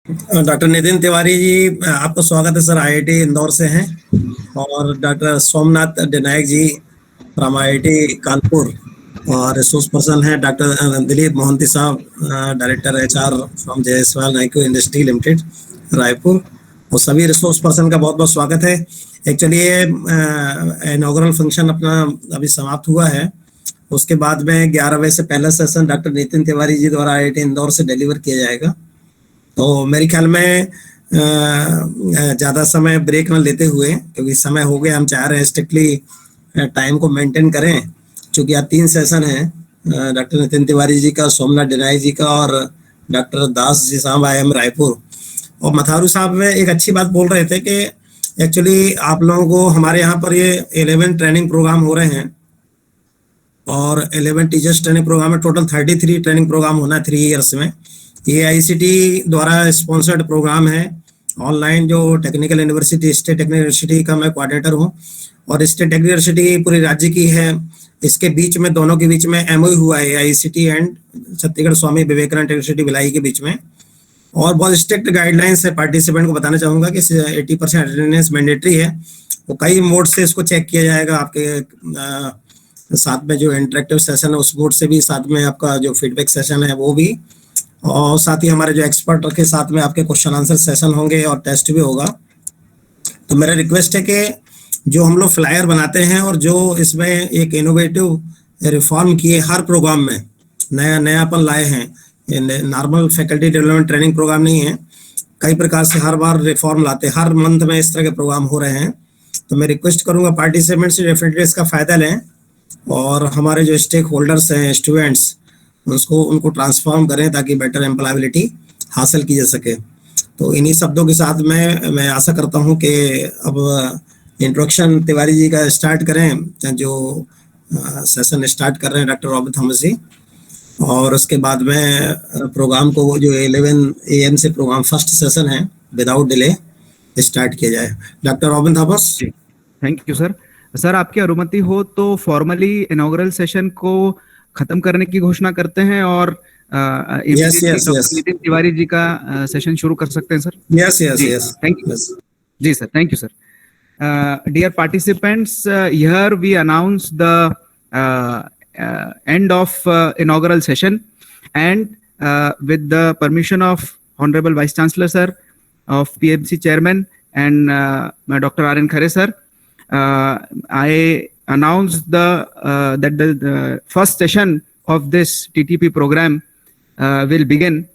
Doctor Nitin Tiwari ji, आपका स्वागत है सर। आईआईटी इंदौर से हैं। और doctor Somnath Dinayak ji from IIT Kanpur. और रिसोर्स पर्सन है डॉक्टर दिलीप मोहंती साहब, director HR from Jayaswal Neco industry limited, Raipur. और सभी रिसोर्स पर्सन का बहुत बहुत स्वागत है। एक्चुअली ये इनॉग्रल फंक्शन अपना अभी समाप्त हुआ है। उसके बाद में 11 बजे से पहला सेशन डॉक्टर नितिन तिवारी जी द्वारा आईआईटी इंदौर से डिलीवर किया जाएगा। तो मेरे ख्याल में ज़्यादा समय ब्रेक न लेते हुए, क्योंकि समय हो गया, हम चाह रहे हैं स्ट्रिक्टली टाइम को मेंटेन करें। क्योंकि आज 3 सेशन हैं, डॉक्टर नितिन तिवारी जी का, सोमनाथ डिनाई जी का, और डॉक्टर दास जी साहब आए हम रायपुर। और मथारू साहब में एक अच्छी बात बोल रहे थे कि एक्चुअली आप लोगों को हमारे यहाँ पर ये 11 ट्रेनिंग प्रोग्राम हो रहे हैं। और 11 टीचर्स ट्रेनिंग प्रोग्राम में टोटल 33 ट्रेनिंग प्रोग्राम होना है 3 ईयर्स में। ये आईसीटी द्वारा स्पॉन्सर्ड प्रोग्राम है ऑनलाइन, जो technical university, state technical university का मैं कोऑर्डिनेटर हूँ। और स्टेट टेक्निकल यूनिवर्सिटी पूरे राज्य की है। इसके बीच में, दोनों के बीच में एमओयू हुआ है, ICT and Chhattisgarh Swami Vivekananda university Bhilai के बीच में। और बहुत स्ट्रिक्ट गाइडलाइंस है। पार्टिसिपेंट को बताना चाहूँगा कि 80% अटेंडेंस मैंडेटरी है। वो कई मोड से इसको चेक किया जाएगा। आपके साथ में जो इंटरेक्टिव सेशन है उस मोड से भी, साथ में आपका जो फीडबैक सेशन है वो भी, और साथ ही हमारे जो एक्सपर्ट के साथ में आपके क्वेश्चन आंसर सेशन होंगे और टेस्ट भी होगा। तो मेरा रिक्वेस्ट है कि जो हम लोग फ्लायर बनाते हैं और जो इसमें एक इनोवेटिव रिफॉर्म किए, हर प्रोग्राम में नयापन लाए हैं। ये normal faculty development training program नहीं है, कई प्रकार से हर बार रिफॉर्म लाते हैं। हर मंथ में इस तरह के प्रोग्राम हो रहे हैं। तो मैं रिक्वेस्ट करूँगा पार्टिसिपेंट से डेफिनेटली इसका फ़ायदा लें। और हमारे जो स्टेक होल्डर्स हैं, स्टूडेंट्स, उनको ट्रांसफॉर्म करें ताकि बेटर एम्प्लॉयबिलिटी हासिल की जा सके। तो इन्हीं शब्दों के साथ मैं आशा करता हूं कि अब इंट्रोडक्शन तिवारी जी का स्टार्ट करें, जो सेशन स्टार्ट कर रहे हैं डॉक्टर रॉबिन थॉमस जी। और उसके बाद में प्रोग्राम को, जो 11 AM से प्रोग्राम फर्स्ट सेशन है, विदाउट डिले स्टार्ट किया जाए। Doctor robin Thomas. Thank you sir. Sir, आपकी अनुमति हो तो फॉर्मली इनॉग्रल सेशन को खत्म करने की घोषणा करते हैं और नितिन तिवारी जी का सेशन शुरू कर सकते हैं सर। यस, थैंक यू जी sir. Thank you sir. Dear participants, here we announce the end of inaugural session, and with the permission of Honorable Vice Chancellor sir, of PMC Chairman, and Dr. R.N. Khare sir, I announce that the first session of this TTP program will begin.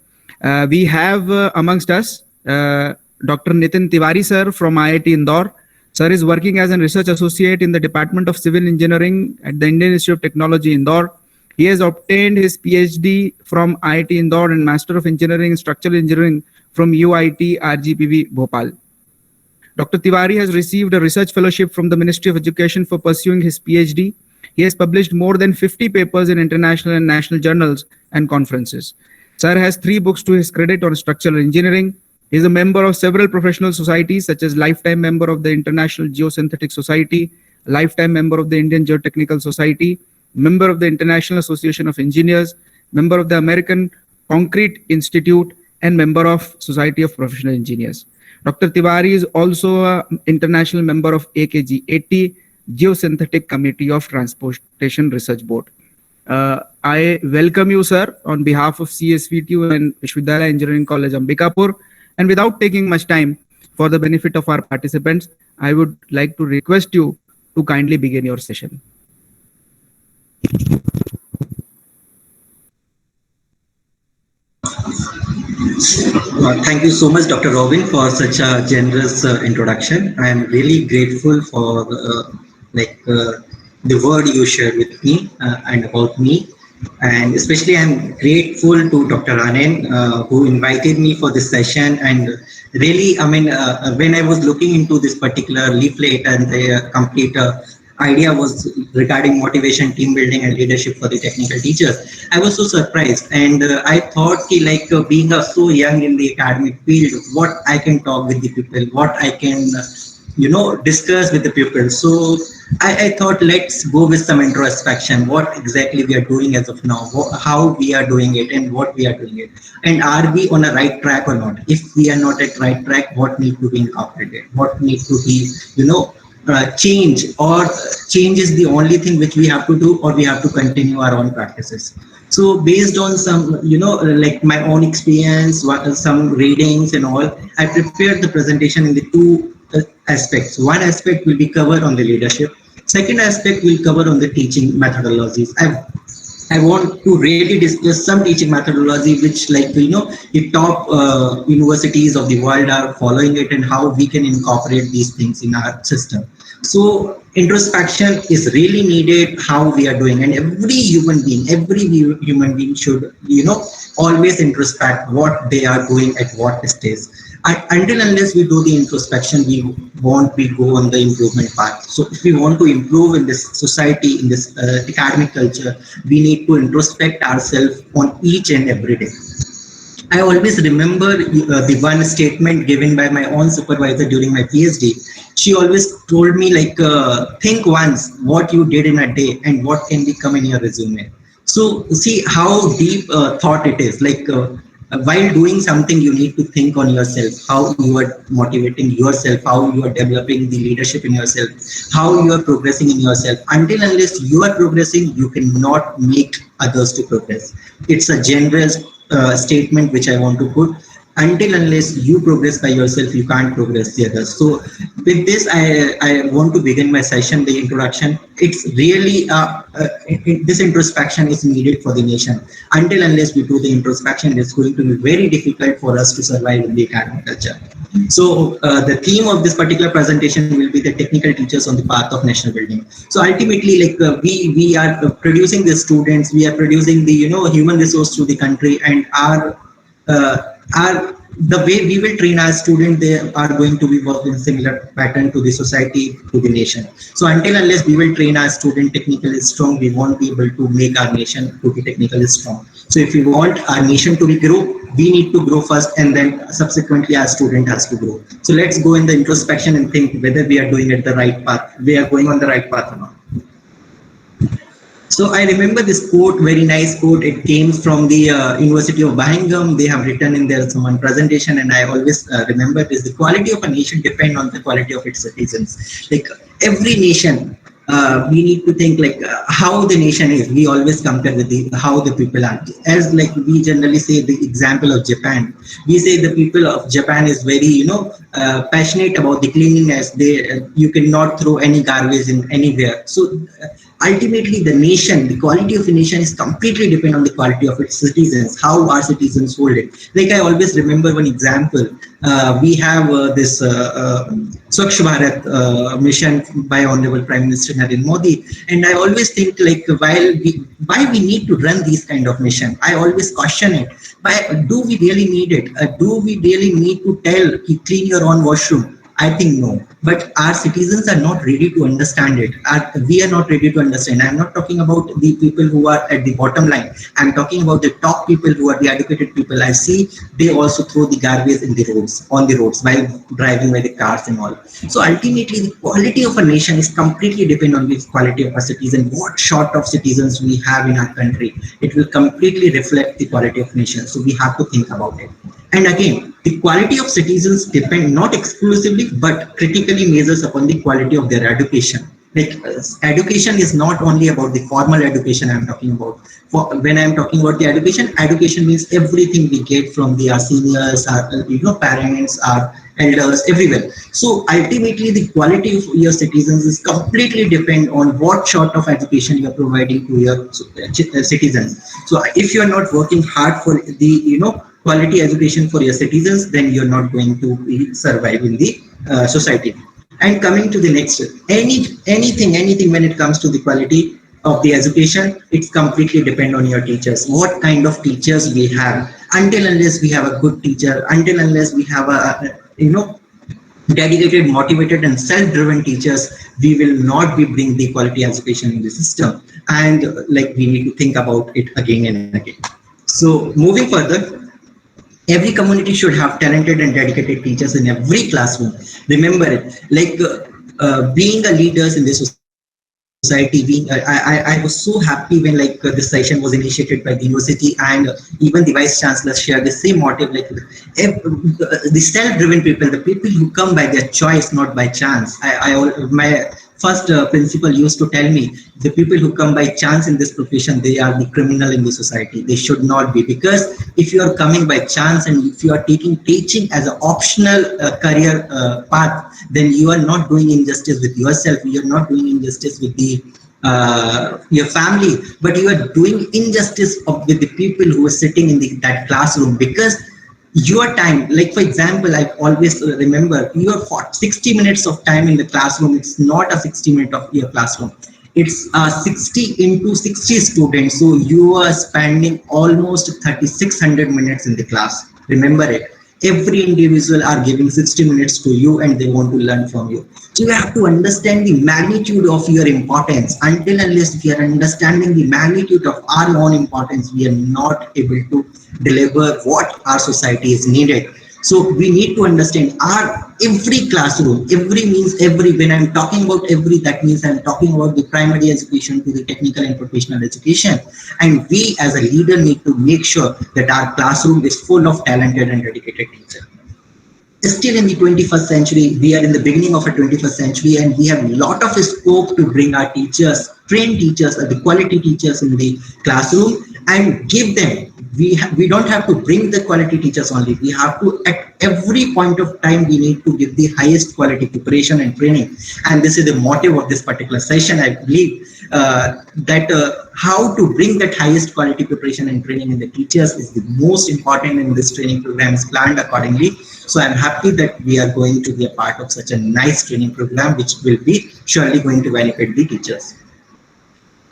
We have amongst us Dr. Nitin Tiwari sir from IIT Indore. Sir is working as a research associate in the Department of Civil Engineering at the Indian Institute of Technology, Indore. He has obtained his PhD from IIT Indore and Master of Engineering in Structural Engineering from UIT RGPV, Bhopal. Dr. Tiwari has received a research fellowship from the Ministry of Education for pursuing his PhD. He has published more than 50 papers in international and national journals and conferences. Sir has 3 books to his credit on structural engineering. He is a member of several professional societies, such as lifetime member of the International Geosynthetic Society, lifetime member of the Indian Geotechnical Society, member of the International Association of Engineers, member of the American Concrete Institute, and member of Society of Professional Engineers. Dr. Tiwari is also an international member of AKG-80, Geosynthetic Committee of Transportation Research Board. I welcome you, sir, on behalf of CSVTU and Vishwavidhyaya Engineering College, Ambikapur. And without taking much time, for the benefit of our participants, I would like to request you to kindly begin your session. Thank you so much, Dr. Robin, for such a generous introduction. I am really grateful for the word you shared with me and about me. And especially I'm grateful to Dr. Anand who invited me for this session. And really, I mean, when I was looking into this particular leaflet and the complete idea was regarding motivation, team building and leadership for the technical teachers, I was so surprised. And I thought being so young in the academic field, what I can talk with the people, what I can discuss with the pupils. So I thought, let's go with some introspection. What exactly we are doing as of now, how we are doing it, and what we are doing it, and are we on a right track or not? If we are not at right track, what need to be incorporated? What need to be, change, or change is the only thing which we have to do, or we have to continue our own practices. So based on some, like my own experience, some readings and all, I prepared the presentation in the two aspects. One aspect will be covered on the leadership. Second aspect will cover on the teaching methodologies. I want to really discuss some teaching methodology which, like, the top universities of the world are following it, and how we can incorporate these things in our system. So introspection is really needed, how we are doing, and every human being should, always introspect what they are doing at what stage. Until unless we do the introspection, we won't be go on the improvement path. So if we want to improve in this society, in this academic culture, we need to introspect ourselves on each and every day. I always remember the one statement given by my own supervisor during my PhD. She always told me, like, think once what you did in a day and what can become in your resume. So see how deep thought it is. Like, while doing something, you need to think on yourself, how you are motivating yourself, how you are developing the leadership in yourself, how you are progressing in yourself. Until unless you are progressing, you cannot make others to progress. It's a generous statement which I want to put. Until unless you progress by yourself, you can't progress the others. So with this, I want to begin my session, the introduction. It's really, this introspection is needed for the nation. Until unless we do the introspection, it's going to be very difficult for us to survive in the academic culture. So the theme of this particular presentation will be the technical teachers on the path of national building. So ultimately, like, we are producing the students, we are producing the human resource to the country, and the way we will train our students, they are going to be working similar pattern to the society, to the nation. So until unless we will train our student technically strong, we won't be able to make our nation to be technically strong. So if we want our nation to be grow, we need to grow first, and then subsequently our student has to grow. So let's go in the introspection and think whether we are doing it the right path, we are going on the right path or not. So I remember this quote, very nice quote. It came from the University of Birmingham. They have written in their someone presentation, and I always remember this: the quality of a nation depends on the quality of its citizens. Like, every nation, we need to think, like, how the nation is. We always compare with how the people are. As, like, we generally say the example of Japan. We say the people of Japan is very, passionate about the cleanliness. You cannot throw any garbage in anywhere. So ultimately, the nation, the quality of a nation is completely dependent on the quality of its citizens, how our citizens hold it. Like, I always remember one example. We have this Swachh Bharat mission by Honorable Prime Minister Narendra Modi. And I always think, like, why we need to run these kind of mission? I always question it. Do we really need it? Do we really need to tell, clean your own washroom? I think no, but our citizens are not ready to understand it. We are not ready to understand. I'm not talking about the people who are at the bottom line. I'm talking about the top people who are the educated people. I see they also throw the garbage in the roads, on the roads, by driving by the cars and all. So ultimately, the quality of a nation is completely dependent on the quality of a citizen. What sort of citizens we have in our country, it will completely reflect the quality of nation. So we have to think about it. And again, the quality of citizens depend not exclusively, but critically measures upon the quality of their education. Like, education is not only about the formal education I'm talking about. When I'm talking about the education means everything we get from our seniors, our parents, our elders, everywhere. So ultimately, the quality of your citizens is completely depend on what sort of education you are providing to your citizens. So if you are not working hard for the quality education for your citizens, then you're not going to survive in the society. And coming to the next, anything when it comes to the quality of the education, it's completely depend on your teachers. What kind of teachers we have? Until unless we have a good teacher, until unless we have a dedicated, motivated, and self-driven teachers, we will not be bring the quality education in the system. And like, we need to think about it again and again. So moving further, Every community should have talented and dedicated teachers in every classroom. Remember it. Like being a leaders in this society, I was so happy when this session was initiated by the university, and even the vice chancellor shared the same motive. Like the self-driven people, the people who come by their choice, not by chance. My first principal used to tell me, the people who come by chance in this profession, they are the criminal in the society. They should not be, because if you are coming by chance and if you are taking teaching as an optional career path, then you are not doing injustice with yourself. You are not doing injustice with the your family, but you are doing injustice with the people who are sitting in that classroom. Because your time, like for example, I always remember, your 60 minutes of time in the classroom, it's not a 60 minute of your classroom, it's 60 into 60 students, so you are spending almost 3600 minutes in the class. Remember it. Every individual are giving 60 minutes to you and they want to learn from you. So you have to understand the magnitude of your importance. Until unless we are understanding the magnitude of our own importance, we are not able to deliver what our society is needed. So we need to understand our every classroom, every means every, when I'm talking about every, that means I'm talking about the primary education to the technical and professional education. And we as a leader need to make sure that our classroom is full of talented and dedicated teachers. Still in the 21st century, we are in the beginning of a 21st century, and we have a lot of scope to bring our teachers, trained teachers, the quality teachers in the classroom, and give them. We don't have to bring the quality teachers only. We have to, at every point of time, we need to give the highest quality preparation and training. And this is the motive of this particular session. I believe that how to bring that highest quality preparation and training in the teachers is the most important, in this training program is planned accordingly. So I'm happy that we are going to be a part of such a nice training program, which will be surely going to benefit the teachers.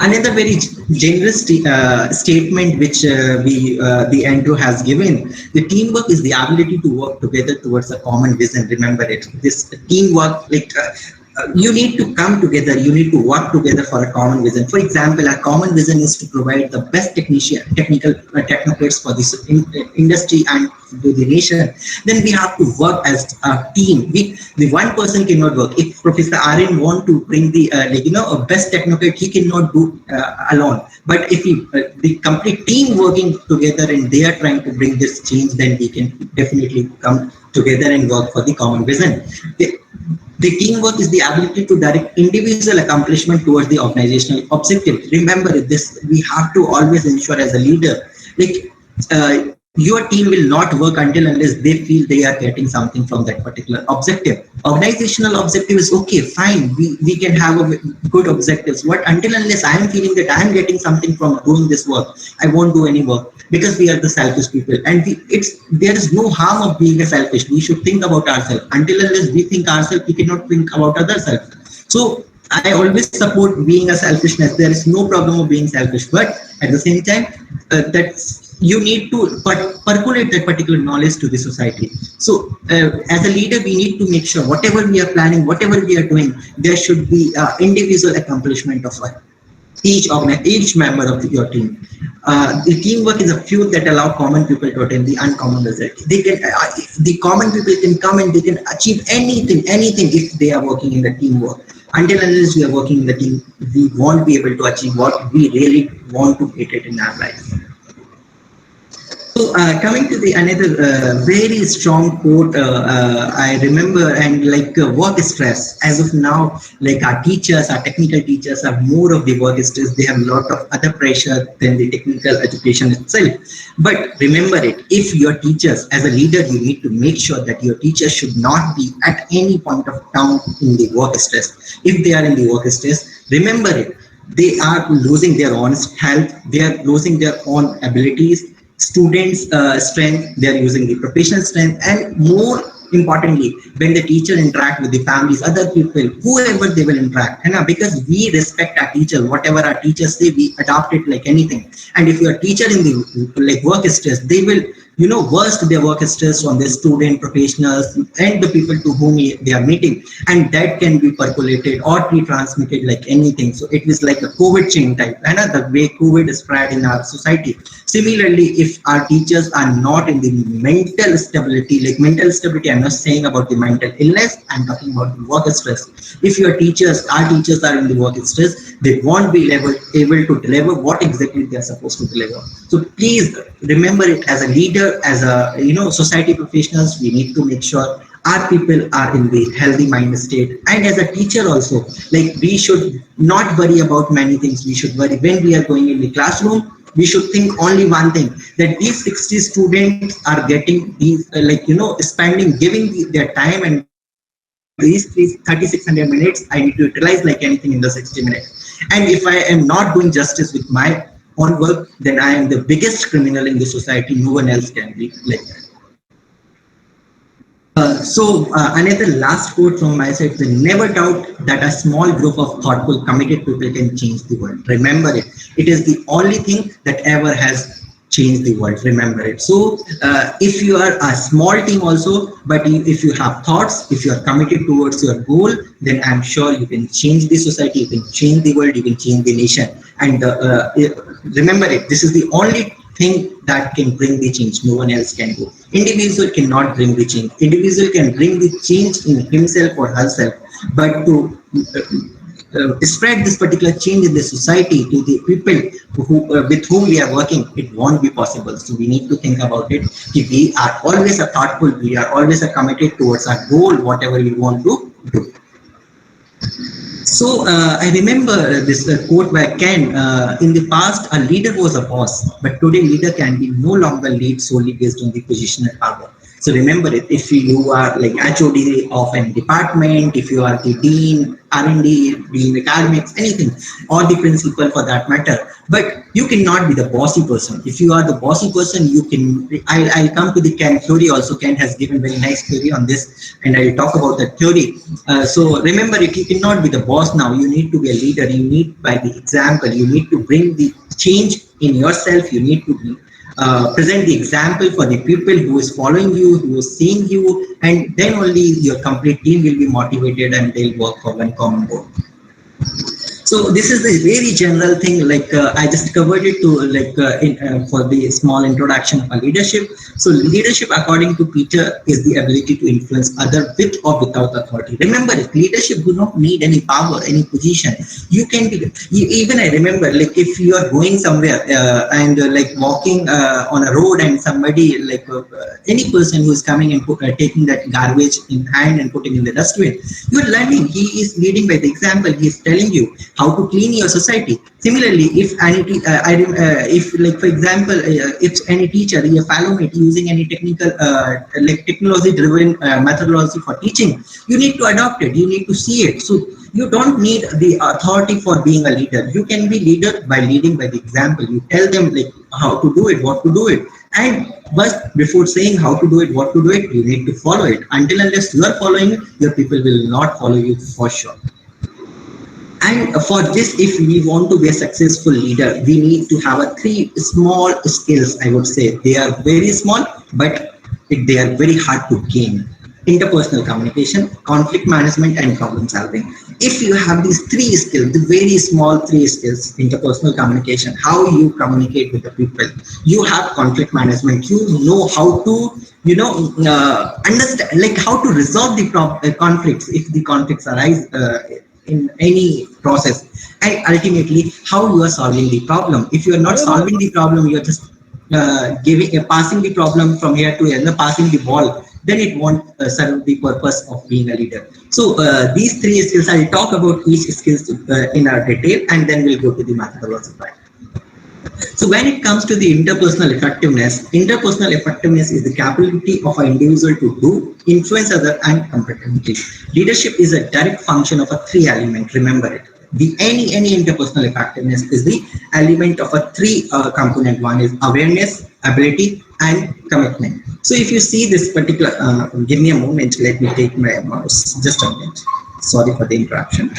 Another very generous statement which the Andrew has given, the teamwork is the ability to work together towards a common vision. Remember it. This teamwork, you need to come together, you need to work together for a common vision. For example, our common vision is to provide the best technocrats for this industry and to the nation. Then we have to work as a team. The one person cannot work. If Professor Aryan want to bring the a best technocrat, he cannot do alone. But if the complete team working together and they are trying to bring this change, then we can definitely come together and work for the common vision. The teamwork is the ability to direct individual accomplishment towards the organizational objective. Remember this, we have to always ensure as a leader, your team will not work until unless they feel they are getting something from that particular objective. Organizational objective is okay, fine, we can have a good objectives, but until unless I am feeling that I am getting something from doing this work, I won't do any work, because we are the selfish people. And there is no harm of being a selfish. We should think about ourselves. Until unless we think ourselves, we cannot think about others. So I always support being a selfishness. There is no problem of being selfish, but at the same time, you need to percolate that particular knowledge to the society. So as a leader, we need to make sure whatever we are planning, whatever we are doing, there should be individual accomplishment of each member of your team. The teamwork is a fuel that allow common people to attain the uncommon result. They can, the common people can come and they can achieve anything if they are working in the teamwork. Until unless we are working in the team, we won't be able to achieve what we really want to get it in our life. So coming to the another very strong quote I remember, and work stress. As of now, our teachers, our technical teachers have more of the work stress. They have a lot of other pressure than the technical education itself. But remember it, if your teachers, as a leader, you need to make sure that your teachers should not be at any point of time in the work stress. If they are in the work stress, remember it, they are losing their own health, they are losing their own abilities, students' strength, they are using the professional strength, and more importantly, when the teacher interact with the families, other people, whoever they will interact, because we respect our teacher, whatever our teachers say, we adopt it like anything. And if your teacher in the work stress, they will worst their work stress on their student, professionals, and the people to whom they are meeting, and that can be percolated or be transmitted like anything. So it is like a COVID chain type, and the way COVID is spread in our society. Similarly, if our teachers are not in the mental stability, like mental stability, I'm not saying about the mental illness, I'm talking about the work stress. If our teachers are in the work stress, they won't be able to deliver what exactly they are supposed to deliver. So please remember it, as a leader, as a society professionals, we need to make sure our people are in the healthy mind state. And as a teacher also, like, we should not worry about many things. We should worry when we are going in the classroom. We should think only one thing, that these 60 students are getting these spending, giving their time, and these 3600 minutes I need to utilize like anything in the 60 minutes. And if I am not doing justice with my own work, then I am the biggest criminal in the society. No one else can be like that. Another last quote from my side: never doubt that a small group of thoughtful, committed people can change the world. Remember it. It is the only thing that ever has changed the world. Remember it. So if you are a small team also, but if you have thoughts, if you are committed towards your goal, then I'm sure you can change the society, you can change the world, you can change the nation. And remember it. This is the only thing that can bring the change. No one else can do. Individual cannot bring the change. Individual can bring the change in himself or herself, but to spread this particular change in the society to the people with whom we are working, it won't be possible. So we need to think about it. We are always a thoughtful, we are always a committed towards our goal, whatever we want to do. So I remember this quote by Ken. In the past, a leader was a boss, but today leader can be no longer lead solely based on the position and power. So remember it. If you are like HOD of a department, if you are the dean, R&D, dean academics, anything, or the principal for that matter, but you cannot be the bossy person. If you are the bossy person, you can. I'll come to the Ken theory also. Ken has given very nice theory on this, and I'll talk about that theory. So remember it. You cannot be the boss now. You need to be a leader. You need, by the example, you need to bring the change in yourself. You need to be present the example for the people who is following you, who is seeing you, and then only your complete team will be motivated and they'll work for one common goal. So this is the very general thing, like I just covered it to for the small introduction of leadership. So leadership, according to Peter, is the ability to influence other with or without authority. Remember, leadership do not need any power, any position. You can be, even I remember, like if you are going somewhere and like walking on a road, and somebody any person who is coming and taking that garbage in hand and putting in the dustbin, you are learning. He is leading by the example. He is telling you how to clean your society. Similarly, if any, for example, if any teacher, your fellow mate using any technical, technology-driven methodology for teaching, you need to adopt it. You need to see it. So you don't need the authority for being a leader. You can be leader by leading by the example. You tell them like how to do it, what to do it, and but before saying how to do it, what to do it, you need to follow it. Until unless you are following it, your people will not follow you for sure. And for this, if we want to be a successful leader, we need to have a three small skills. I would say they are very small, but they are very hard to gain: interpersonal communication, conflict management, and problem solving. If you have these three skills, the very small three skills: interpersonal communication, how you communicate with the people; you have conflict management, you know how to understand, like how to resolve the conflicts if the conflicts arise in any process, and ultimately how you are solving the problem. If you are not solving the problem, you are just passing the problem from here to here, passing the ball, then it won't serve the purpose of being a leader. So these three skills, I'll talk about each skills in our detail, and then we'll go to the methodology part. So when it comes to the interpersonal effectiveness is the capability of an individual to do, influence others, and competently. Leadership is a direct function of a three element. Remember it. Any interpersonal effectiveness is the element of a three component. One is awareness, ability, and commitment. So if you see this particular, give me a moment. Let me take my mouse. Just a minute. Sorry for the interruption.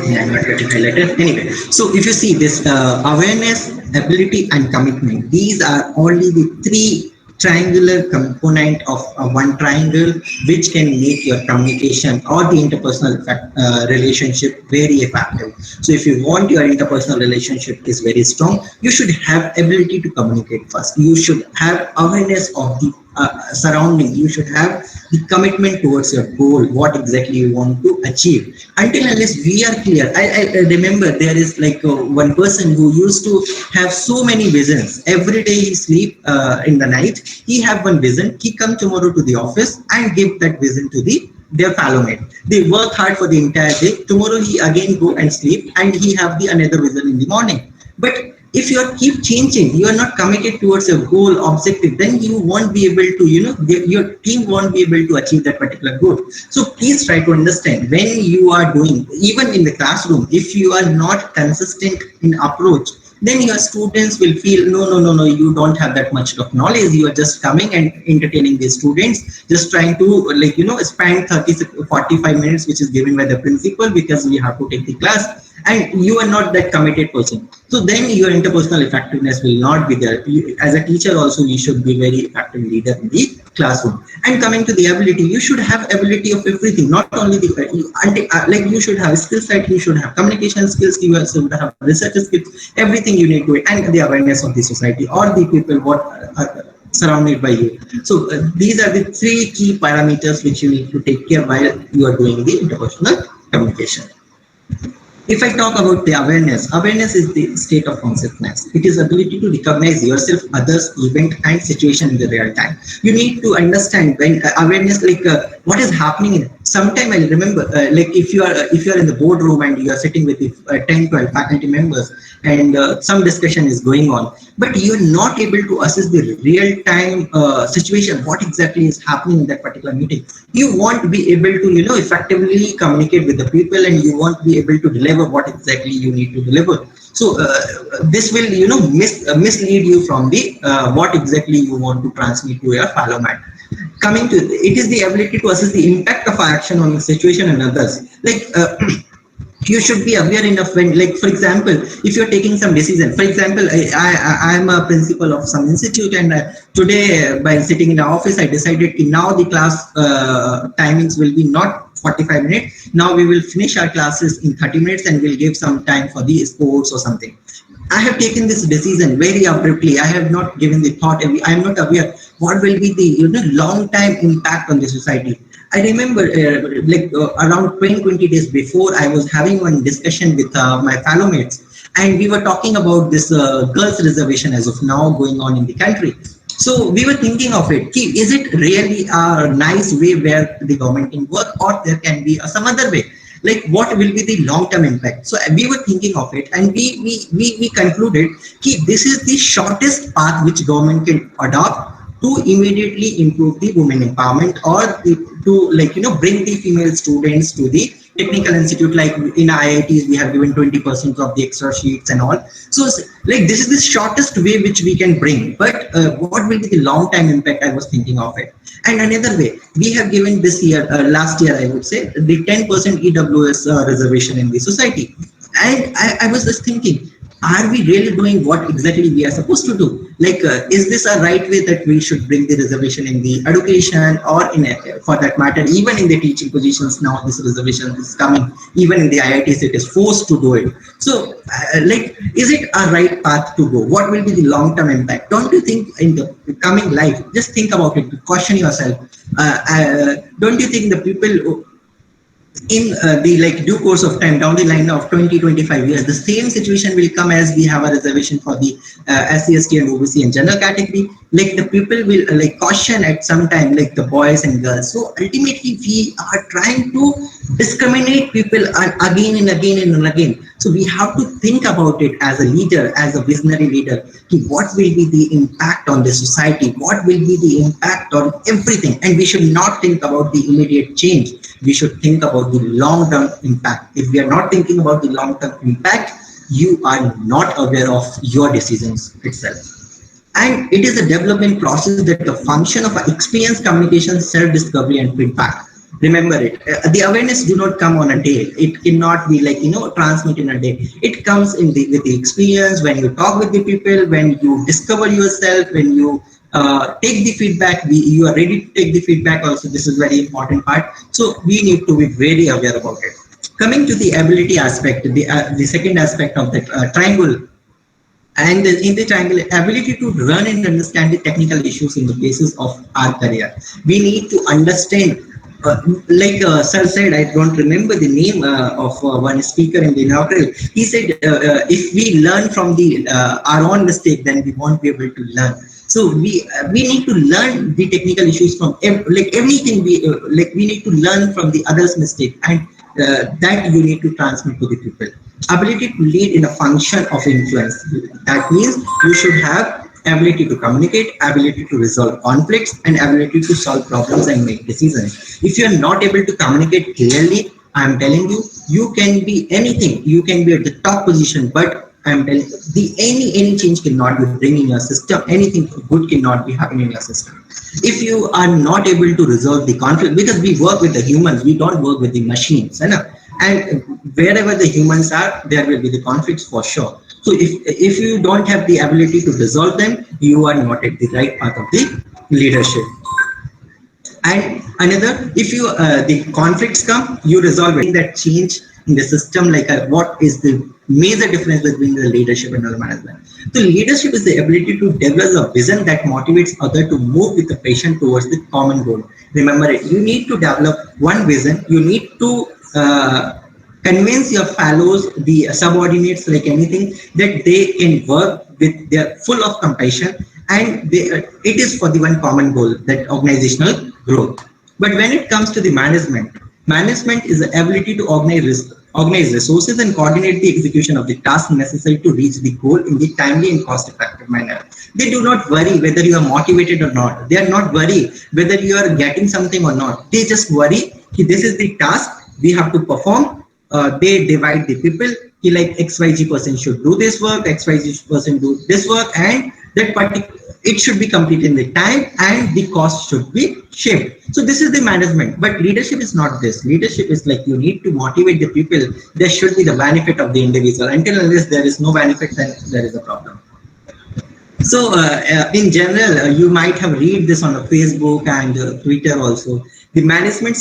Yeah, I'm not getting highlighted. Anyway, so if you see this awareness, ability, and commitment, these are only the three triangular component of one triangle which can make your communication or the interpersonal relationship very effective. So if you want your interpersonal relationship is very strong, you should have ability to communicate first. You should have awareness of the surrounding. You should have the commitment towards your goal, what exactly you want to achieve. Until unless we are clear, I remember there is like one person who used to have so many visions. Every day he sleep in the night, he have one vision. He come tomorrow to the office and give that vision to their fellow mate. They work hard for the entire day. Tomorrow he again go and sleep and he have the another vision in the morning. But if you are keep changing, you are not committed towards a goal objective, then you won't be able to, your team won't be able to achieve that particular goal. So please try to understand when you are doing, even in the classroom, if you are not consistent in approach, then your students will feel no, you don't have that much of knowledge. You are just coming and entertaining the students, just trying to spend 45 minutes which is given by the principal because we have to take the class, and you are not that committed person. So then your interpersonal effectiveness will not be there. As a teacher also, you should be very effective leader in the classroom. And coming to the ability, you should have ability of everything, not only like you should have skill set, you should have communication skills, you should have research skills, everything you need to, and the awareness of the society or the people what are surrounded by you. So these are the three key parameters which you need to take care while you are doing the interpersonal communication. If I talk about the awareness, awareness is the state of consciousness. It is ability to recognize yourself, others, event, and situation in the real time. You need to understand when awareness, what is happening. Sometime I remember, if you are in the boardroom and you are sitting with the 10, 12 faculty members, and some discussion is going on, but you are not able to assess the real time situation, what exactly is happening in that particular meeting. You won't be able to effectively communicate with the people, and you won't be able to deliver what exactly you need to deliver. So this will mislead you from the what exactly you want to transmit to your fellow man. Coming to it is the ability to assess the impact of action on the situation and others. You should be aware enough when, for example, if you're taking some decision. For example, I am a principal of some institute, and today by sitting in the office, I decided now the class timings will be not 45 minutes. Now we will finish our classes in 30 minutes and we'll give some time for the sports or something. I have taken this decision very abruptly. I have not given the thought. I am not aware what will be the long time impact on the society. I remember around 20 days before, I was having one discussion with my fellow mates, and we were talking about this girls reservation as of now going on in the country. So we were thinking of it. Is it really a nice way where the government can work, or there can be some other way? What will be the long-term impact? So we were thinking of it, and we concluded this is the shortest path which government can adopt to immediately improve the women empowerment, or to bring the female students to the technical institute. Like in IITs, we have given 20% of the extra sheets and all. So this is the shortest way which we can bring. But what will be the long-term impact? I was thinking of it. And another way, we have given this year, last year, I would say, the 10% EWS reservation in the society. And I was just thinking, are we really doing what exactly we are supposed to do? Is this a right way that we should bring the reservation in the education, or for that matter, even in the teaching positions? Now this reservation is coming, even in the IITs, it is forced to do it. So is it a right path to go? What will be the long-term impact? Don't you think in the coming life, just think about it, question yourself. Don't you think the people in the due course of time, down the line of 20-25 years, the same situation will come as we have a reservation for the SC, ST and OBC and general category? The people will caution at some time, the boys and girls. So ultimately we are trying to discriminate people again and again and again. So we have to think about it as a leader, as a visionary leader, what will be the impact on the society, what will be the impact on everything. And we should not think about the immediate change. We should think about the long-term impact. If we are not thinking about the long-term impact, you are not aware of your decisions itself. And it is a development process that the function of experience, communication, self-discovery, and feedback. Remember it. The awareness do not come on a day. It cannot be like, transmit in a day. It comes with the experience, when you talk with the people, when you discover yourself, when you take the feedback, you are ready to take the feedback also. This is very important part. So we need to be very aware about it. Coming to the ability aspect, the second aspect of the triangle, and in the triangle, ability to run and understand the technical issues in the basis of our career. We need to understand, like Sir said, I don't remember the name of one speaker in the inaugural. He said, if we learn from our own mistake, then we won't be able to learn. So we need to learn the technical issues from like everything. We need to learn from the others' mistake, and that you need to transmit to the people. Ability to lead in a function of influence. That means you should have ability to communicate, ability to resolve conflicts, and ability to solve problems and make decisions. If you are not able to communicate clearly, I am telling you, you can be anything. You can be at the top position, but I am telling you, any change cannot be bring in your system. Anything good cannot be happening in your system. If you are not able to resolve the conflict, because we work with the humans, we don't work with the machines, and wherever the humans are, there will be the conflicts for sure. So if you don't have the ability to resolve them, you are not at the right path of the leadership. And another, if you the conflicts come, you resolve it. That change in the system, like what is the major difference between the leadership and the management? So leadership is the ability to develop a vision that motivates others to move with the patient towards the common goal. Remember it, you need to develop one vision. You need to convince your fellows, the subordinates, like anything, that they can work with their full of compassion, and it is for the one common goal, that organizational growth. But when it comes to the management is the ability to organize resources and coordinate the execution of the task necessary to reach the goal in the timely and cost-effective manner. They do not worry whether you are motivated or not. They are not worried whether you are getting something or not. They just worry, this is the task we have to perform. They divide the people, like XYZ person should do this work, XYZ person do this work, and that it should be completed in the time, and the cost should be shared. So this is the management. But leadership is not this. Leadership is like, you need to motivate the people. There should be the benefit of the individual. Until unless there is no benefit, then there is a problem. So in general, you might have read this on Facebook and Twitter also. The management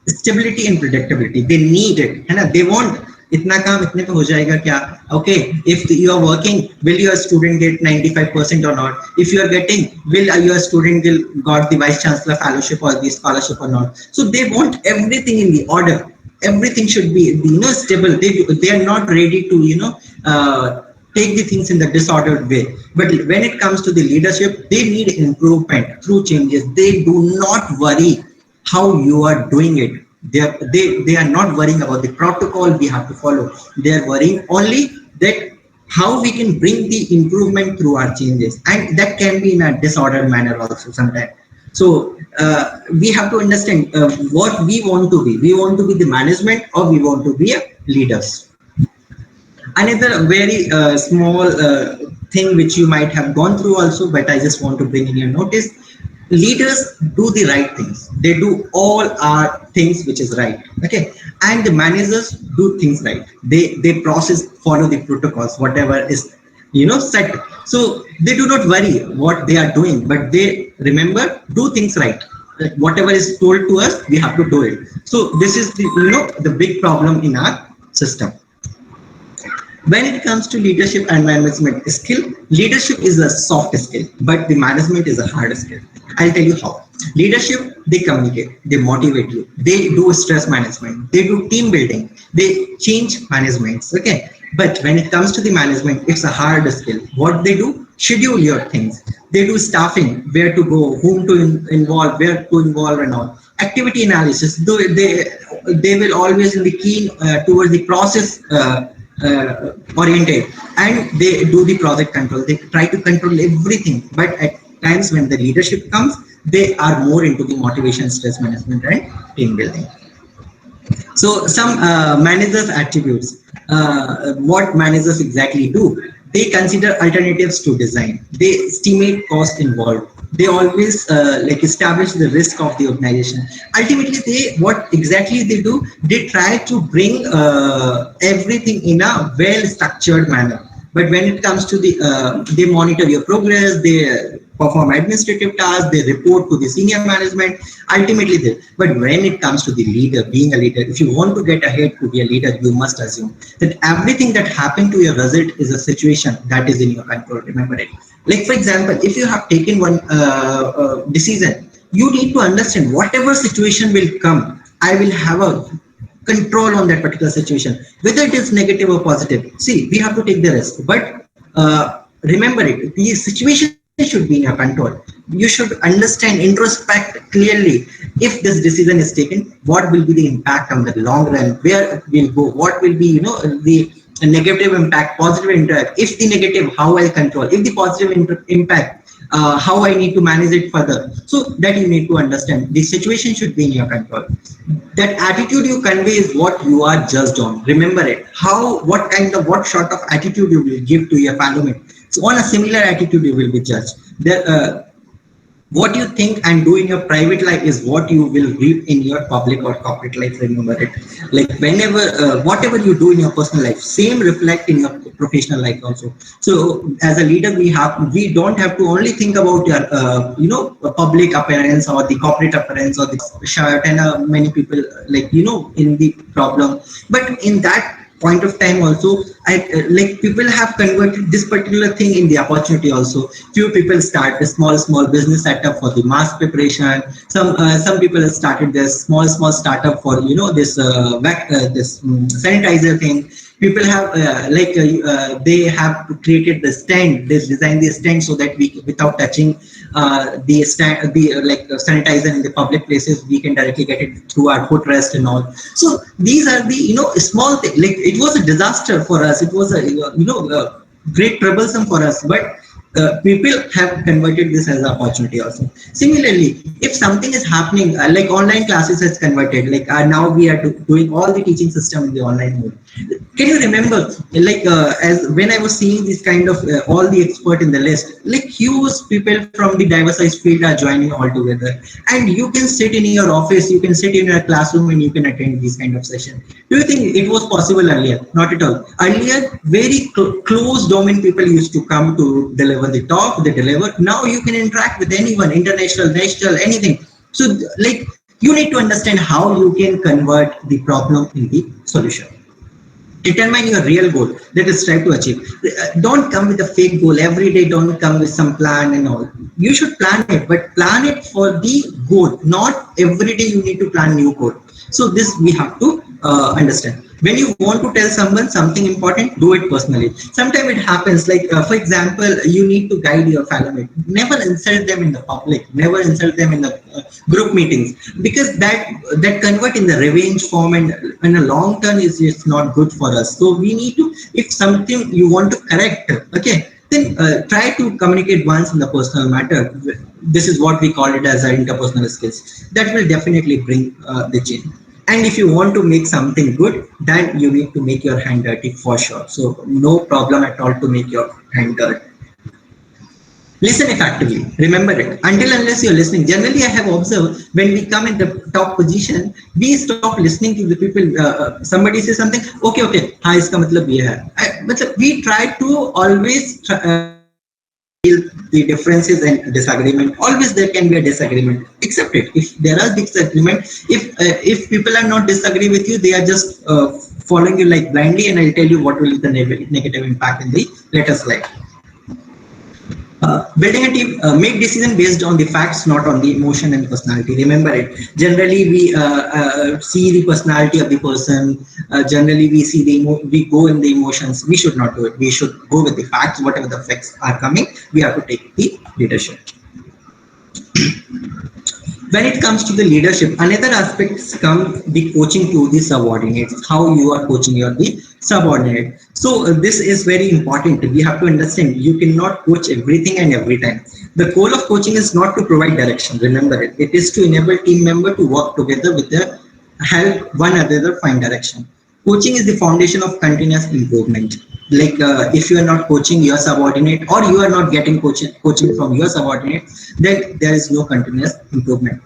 stability and predictability, they need it, है ना? They want इतना काम इतने पे हो जाएगा क्या? Okay, if you are working, will your student get 95% or not? If you are getting, will your student got the vice chancellor fellowship or the scholarship or not? So they want everything in the order. Everything should be stable. They are not ready to take the things in the disordered way. But when it comes to the leadership, they need improvement through changes. They do not worry how you are doing it. They are not worrying about the protocol we have to follow. They are worrying only that how we can bring the improvement through our changes, and that can be in a disordered manner also sometimes. So we have to understand what we want to be. We want to be the management, or we want to be leaders. Another very small thing which you might have gone through also, but I just want to bring in your notice. Leaders do the right things. They do all our things which is right. Okay, and the managers do things right. They follow the protocols, whatever is set. So they do not worry what they are doing, but they remember, do things right. Whatever is told to us, we have to do it. So this is the big problem in our system. When it comes to leadership and management skill, leadership is a soft skill, but the management is a hard skill. I'll tell you how. Leadership, they communicate, they motivate you, they do stress management, they do team building, they change managements. Okay, but when it comes to the management, it's a hard skill. What they do? Schedule your things. They do staffing, where to go, whom to involve, where to involve, and all. Activity analysis. They will always be keen towards the process oriented, and they do the project control. They try to control everything, but at times when the leadership comes, they are more into the motivation, stress management, and team building. So some managers attributes, what managers exactly do, they consider alternatives to design, they estimate cost involved, they always like establish the risk of the organization. Ultimately, they what exactly they do, they try to bring everything in a well structured manner. But when it comes to the they monitor your progress, they perform administrative tasks, they report to the senior management, ultimately they. But when it comes to the leader, being a leader, if you want to get ahead to be a leader, you must assume that everything that happened to your result is a situation that is in your control. Remember it. Like for example, if you have taken one decision, you need to understand whatever situation will come, I will have a control on that particular situation, whether it is negative or positive. See, we have to take the risk, but remember it, the situation should be in your control. You should understand, introspect clearly. If this decision is taken, what will be the impact on the long run, where it will go, what will be, the negative impact, positive impact. If the negative, how I'll control. If the positive impact, how I need to manage it further. So that you need to understand. The situation should be in your control. That attitude you convey is what you are judged on. Remember it. How, what sort of attitude you will give to your fellow mate. So on a similar attitude, you will be judged. What you think and do in your private life is what you will reap in your public or corporate life. Remember it. Like whenever whatever you do in your personal life, same reflect in your professional life also. So as a leader, we don't have to only think about your public appearance or the corporate appearance or the shirt, and many people like in the problem. But in that point of time also, like people have converted this particular thing in the opportunity also. Few people start a small business setup for the mass preparation. Some people have started this small startup for this sanitizer thing. People have they have created the stand, they designed the stand so that we, without touching the stand, sanitizer in the public places, we can directly get it through our footrest and all. So these are the small thing. Like it was a disaster for us, it was a great troublesome for us, but people have converted this as an opportunity also. Similarly, if something is happening, like online classes has converted, like now we are doing all the teaching system in the online mode. Can you remember, like as when I was seeing this kind of all the expert in the list, like huge people from the diversized field are joining all together, and you can sit in your office, you can sit in your classroom, and you can attend these kind of sessions. Do you think it was possible earlier? Not at all. Earlier, very close domain people used to come to deliver the talk, they deliver. Now you can interact with anyone, international, national, anything. So like you need to understand how you can convert the problem in the solution. Determine your real goal that is strive to achieve. Don't come with a fake goal every day. Don't come with some plan and all. You should plan it, but plan it for the goal. Not every day you need to plan new goal. So this we have to understand. When you want to tell someone something important, do it personally. Sometimes it happens, like for example, you need to guide your fellow mate. Never insult them in the public. Never insult them in the group meetings, because that convert in the revenge form, and in a long term is not good for us. So we need to, if something you want to correct, okay, then try to communicate once in the personal matter. This is what we call it as interpersonal skills. That will definitely bring the change. And if you want to make something good, then you need to make your hand dirty for sure. So no problem at all to make your hand dirty. Listen effectively. Remember it. Until unless you're listening. Generally, I have observed when we come in the top position, we stop listening to the people. Somebody says something. Okay. हाँ इसका मतलब ये है. We try to always the differences and disagreement. Always there can be a disagreement. Accept it. If there are disagreement, if people are not disagree with you, they are just following you like blindly, and I'll tell you what will be the negative impact in the later slide. Building a team, make decision based on the facts, not on the emotion and personality. Remember it. Generally, we see the personality of the person. Generally, we see we go in the emotions. We should not do it. We should go with the facts. Whatever the facts are coming, we have to take the leadership. When it comes to the leadership, another aspects come the coaching to the subordinates, how you are coaching your the subordinate. So this is very important. We have to understand you cannot coach everything and every time. The goal of coaching is not to provide direction. Remember it. It is to enable team member to work together with the help one another find direction. Coaching is the foundation of continuous improvement. Like if you are not coaching your subordinate, or you are not getting coaching from your subordinate, then there is no continuous improvement.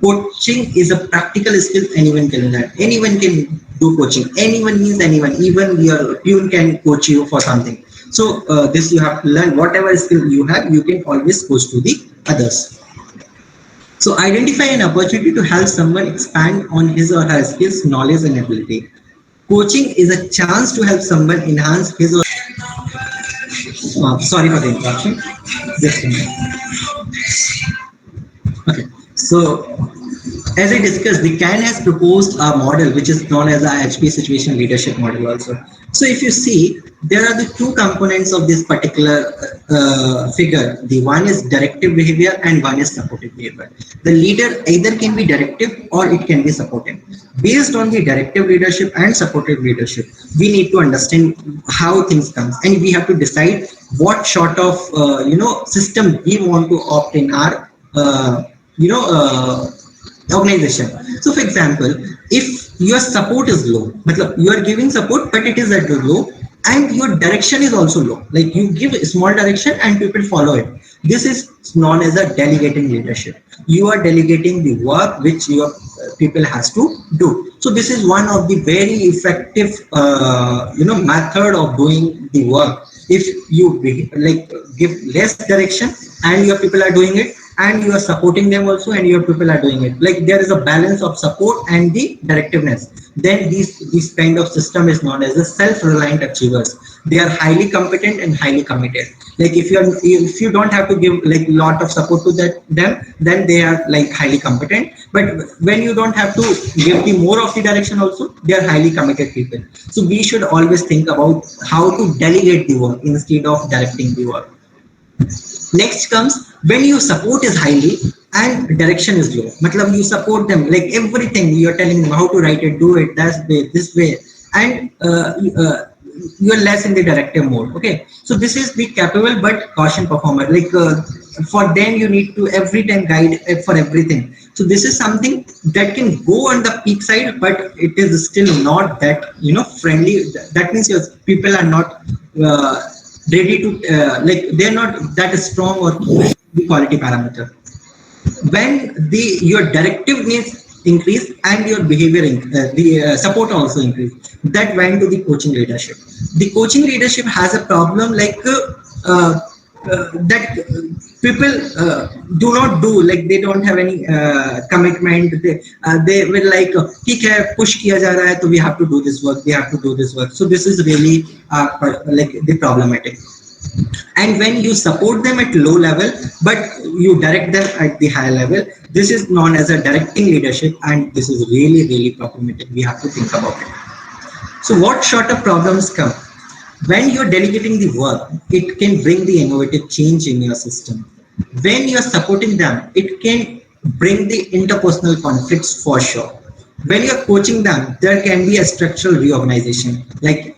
Coaching is a practical skill anyone can learn. Anyone can do coaching. Anyone means anyone. Even your peon can coach you for something. So this you have to learn. Whatever skill you have, you can always coach to the others. So identify an opportunity to help someone expand on his or her skills, knowledge, and ability. Coaching is a chance to help someone enhance his or sorry for the interruption. Just a minute. Okay. So as I discussed, the CAN has proposed a model which is known as the HP situation leadership model also. So if you see, there are the two components of this particular figure. The one is directive behavior and one is supportive behavior. The leader either can be directive or it can be supportive. Based on the directive leadership and supportive leadership, we need to understand how things comes, and we have to decide what sort of system we want to opt in our organization. So for example, if your support is low, you are giving support but it is at the low, and your direction is also low, like you give a small direction and people follow it, this is known as a delegating leadership. You are delegating the work which your people has to do. So this is one of the very effective method of doing the work. If you give less direction and your people are doing it, and you are supporting them also, and your people are doing it, like there is a balance of support and the directiveness, then this kind of system is known as the self-reliant achievers. They are highly competent and highly committed. Like if you don't have to give like lot of support to them, then they are like highly competent. But when you don't have to give the more of the direction also, they are highly committed people. So we should always think about how to delegate the work instead of directing the work. Next comes when your support is highly and direction is low. Matlab you support them, like everything you are telling them how to write it, do it that way, this way, and you are less in the directive mode. Okay, so this is the capable but caution performer. Like for them you need to every time guide for everything. So this is something that can go on the peak side, but it is still not that friendly. That means your people are not ready to they're not that strong or the quality parameter. When your directive needs increase and your behavior support also increase, that went to the coaching leadership. The coaching leadership has a problem that people do not do, like they don't have any commitment. They will like ठीक है push किया जा रहा है, तो we have to do this work, we have to do this work. So this is really like the problematic. And when you support them at low level but you direct them at the high level, this is known as a directing leadership, and this is really problematic. We have to think about it. So what sort of problems come when you're delegating the work? It can bring the innovative change in your system. When you're supporting them, it can bring the interpersonal conflicts for sure. When you're coaching them, there can be a structural reorganization. Like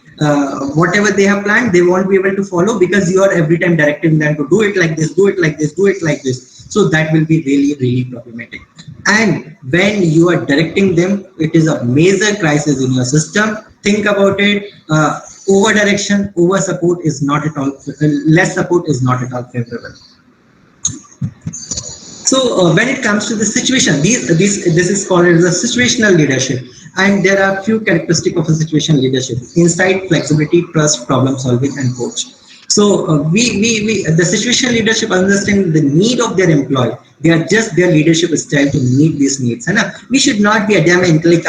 whatever they have planned, they won't be able to follow because you are every time directing them to do it like this, do it like this, do it like this. So that will be really problematic. And when you are directing them, it is a major crisis in your system. Think about it. Over direction, over support is not at all, less support is not at all favorable. So when it comes to the situation, this is called as a situational leadership, and there are few characteristics of a situational leadership: insight, flexibility, trust, problem solving, and coach. So the situational leadership understand the need of their employee. They are just their leadership style to meet these needs. And we should not be adamant like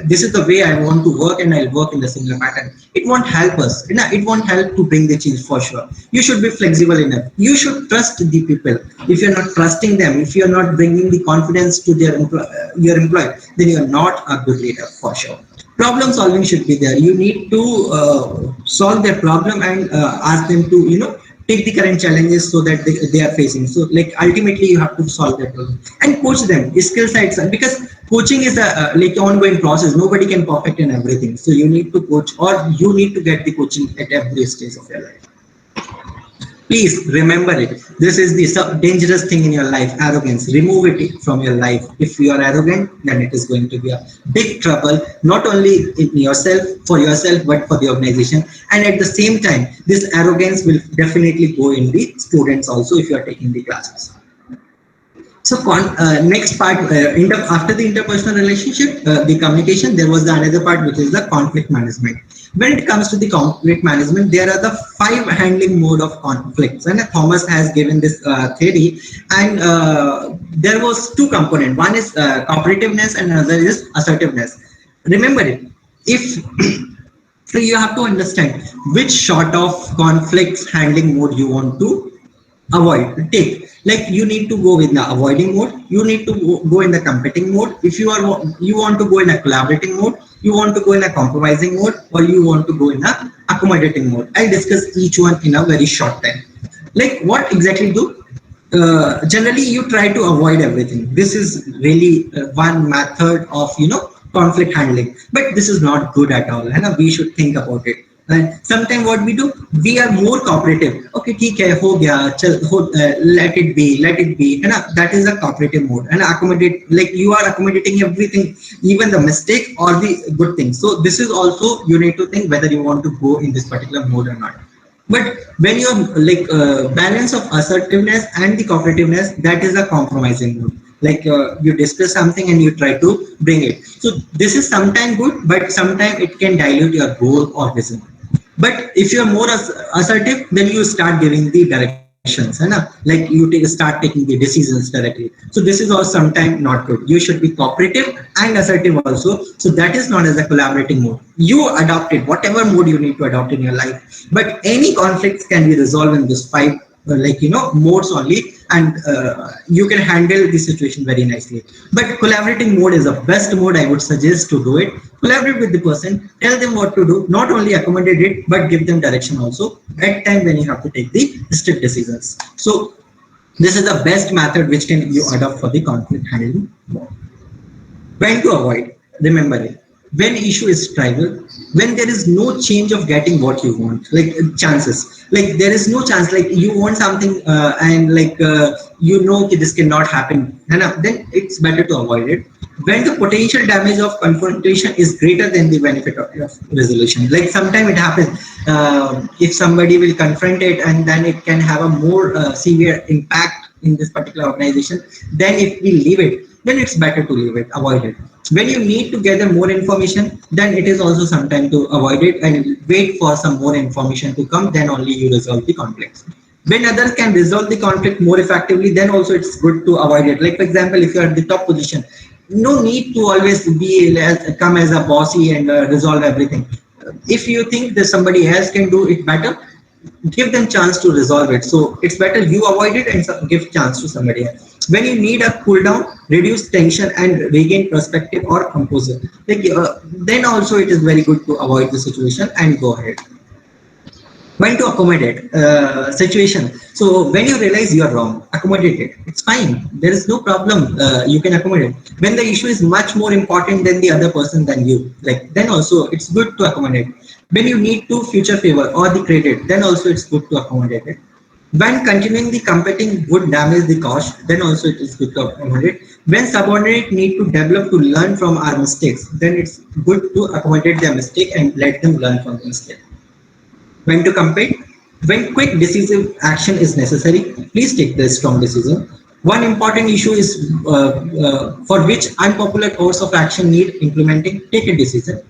this is the way I want to work and I'll work in the similar pattern. It won't help us. It won't help to bring the change for sure. You should be flexible enough. You should trust the people. If you're not trusting them, if you're not bringing the confidence to your employee, then you're not a good leader for sure. Problem solving should be there. You need to solve their problem and ask them to take the current challenges so that they are facing. So like ultimately you have to solve that problem and coach them. Skill sets, because coaching is a like ongoing process. Nobody can perfect in everything. So you need to coach, or you need to get the coaching at every stage of your life. Please remember it. This is the dangerous thing in your life, arrogance. Remove it from your life. If you are arrogant, then it is going to be a big trouble, not only in yourself, for yourself, but for the organization. And at the same time, this arrogance will definitely go in the students also if you are taking the classes. So next part, after the interpersonal relationship, the communication, there was the another part which is the conflict management. When it comes to the conflict management, there are the 5 handling mode of conflicts, and Thomas has given this theory. And there was 2 components. One is cooperativeness, and another is assertiveness. Remember it. If so, you have to understand which sort of conflicts handling mode you want to avoid, take. Like you need to go in the avoiding mode, you need to go in the competing mode. If you want to go in a collaborating mode, you want to go in a compromising mode, or you want to go in a accommodating mode. I'll discuss each one in a very short time. Like what exactly do? Generally you try to avoid everything. This is really one method of conflict handling, but this is not good at all, and we should think about it. And sometimes what we do, we are more cooperative. Okay, ठीक है, हो गया, चल, let it be, है ना? That is a cooperative mode. And accommodate, like you are accommodating everything, even the mistake or the good thing. So this is also, you need to think whether you want to go in this particular mode or not. But when you're like balance of assertiveness and the cooperativeness, that is a compromising mode. Like you discuss something and you try to bring it. So this is sometimes good, but sometimes it can dilute your goal or vision. But if you're more assertive, then you start giving the directions, like you start taking the decisions directly. So this is also sometimes not good. You should be cooperative and assertive also. So that is known as a collaborating mode. You adopt it, whatever mode you need to adopt in your life. But any conflicts can be resolved in this 5 modes only, and you can handle the situation very nicely. But collaborating mode is the best mode. I would suggest to do it. Collaborate with the person, tell them what to do, not only accommodate it, but give them direction also at time when you have to take the strict decisions. So this is the best method which can you adopt for the conflict handling mode. When to avoid, remember it. When issue is trivial, when there is no change of getting what you want, like chances, like there is no chance, like you want something and like this cannot happen, then it's better to avoid it. When the potential damage of confrontation is greater than the benefit of resolution, like sometimes it happens, if somebody will confront it and then it can have a more severe impact in this particular organization, then if we leave it, then it's better to leave it, avoid it. When you need to gather more information, then it is also sometimes to avoid it and wait for some more information to come, then only you resolve the conflicts. When others can resolve the conflict more effectively, then also it's good to avoid it. Like for example, if you are at the top position, no need to always come as a bossy and resolve everything. If you think that somebody else can do it better, give them chance to resolve it. So it's better you avoid it and give chance to somebody else. When you need a cool down, reduce tension and regain perspective or composure, then also it is very good to avoid the situation and go ahead. When to accommodate situation. So when you realize you are wrong, accommodate it. It's fine. There is no problem. You can accommodate. When the issue is much more important than the other person than you, then also it's good to accommodate. When you need to future favor or the credit, then also it's good to accommodate it. When continuing the competing would damage the cause, then also it is good to accommodate. When subordinate need to develop to learn from our mistakes, then it's good to accommodate their mistake and let them learn from the mistake. When to compete, when quick decisive action is necessary, please take the strong decision. One important issue is for which unpopular course of action need implementing, take a decision.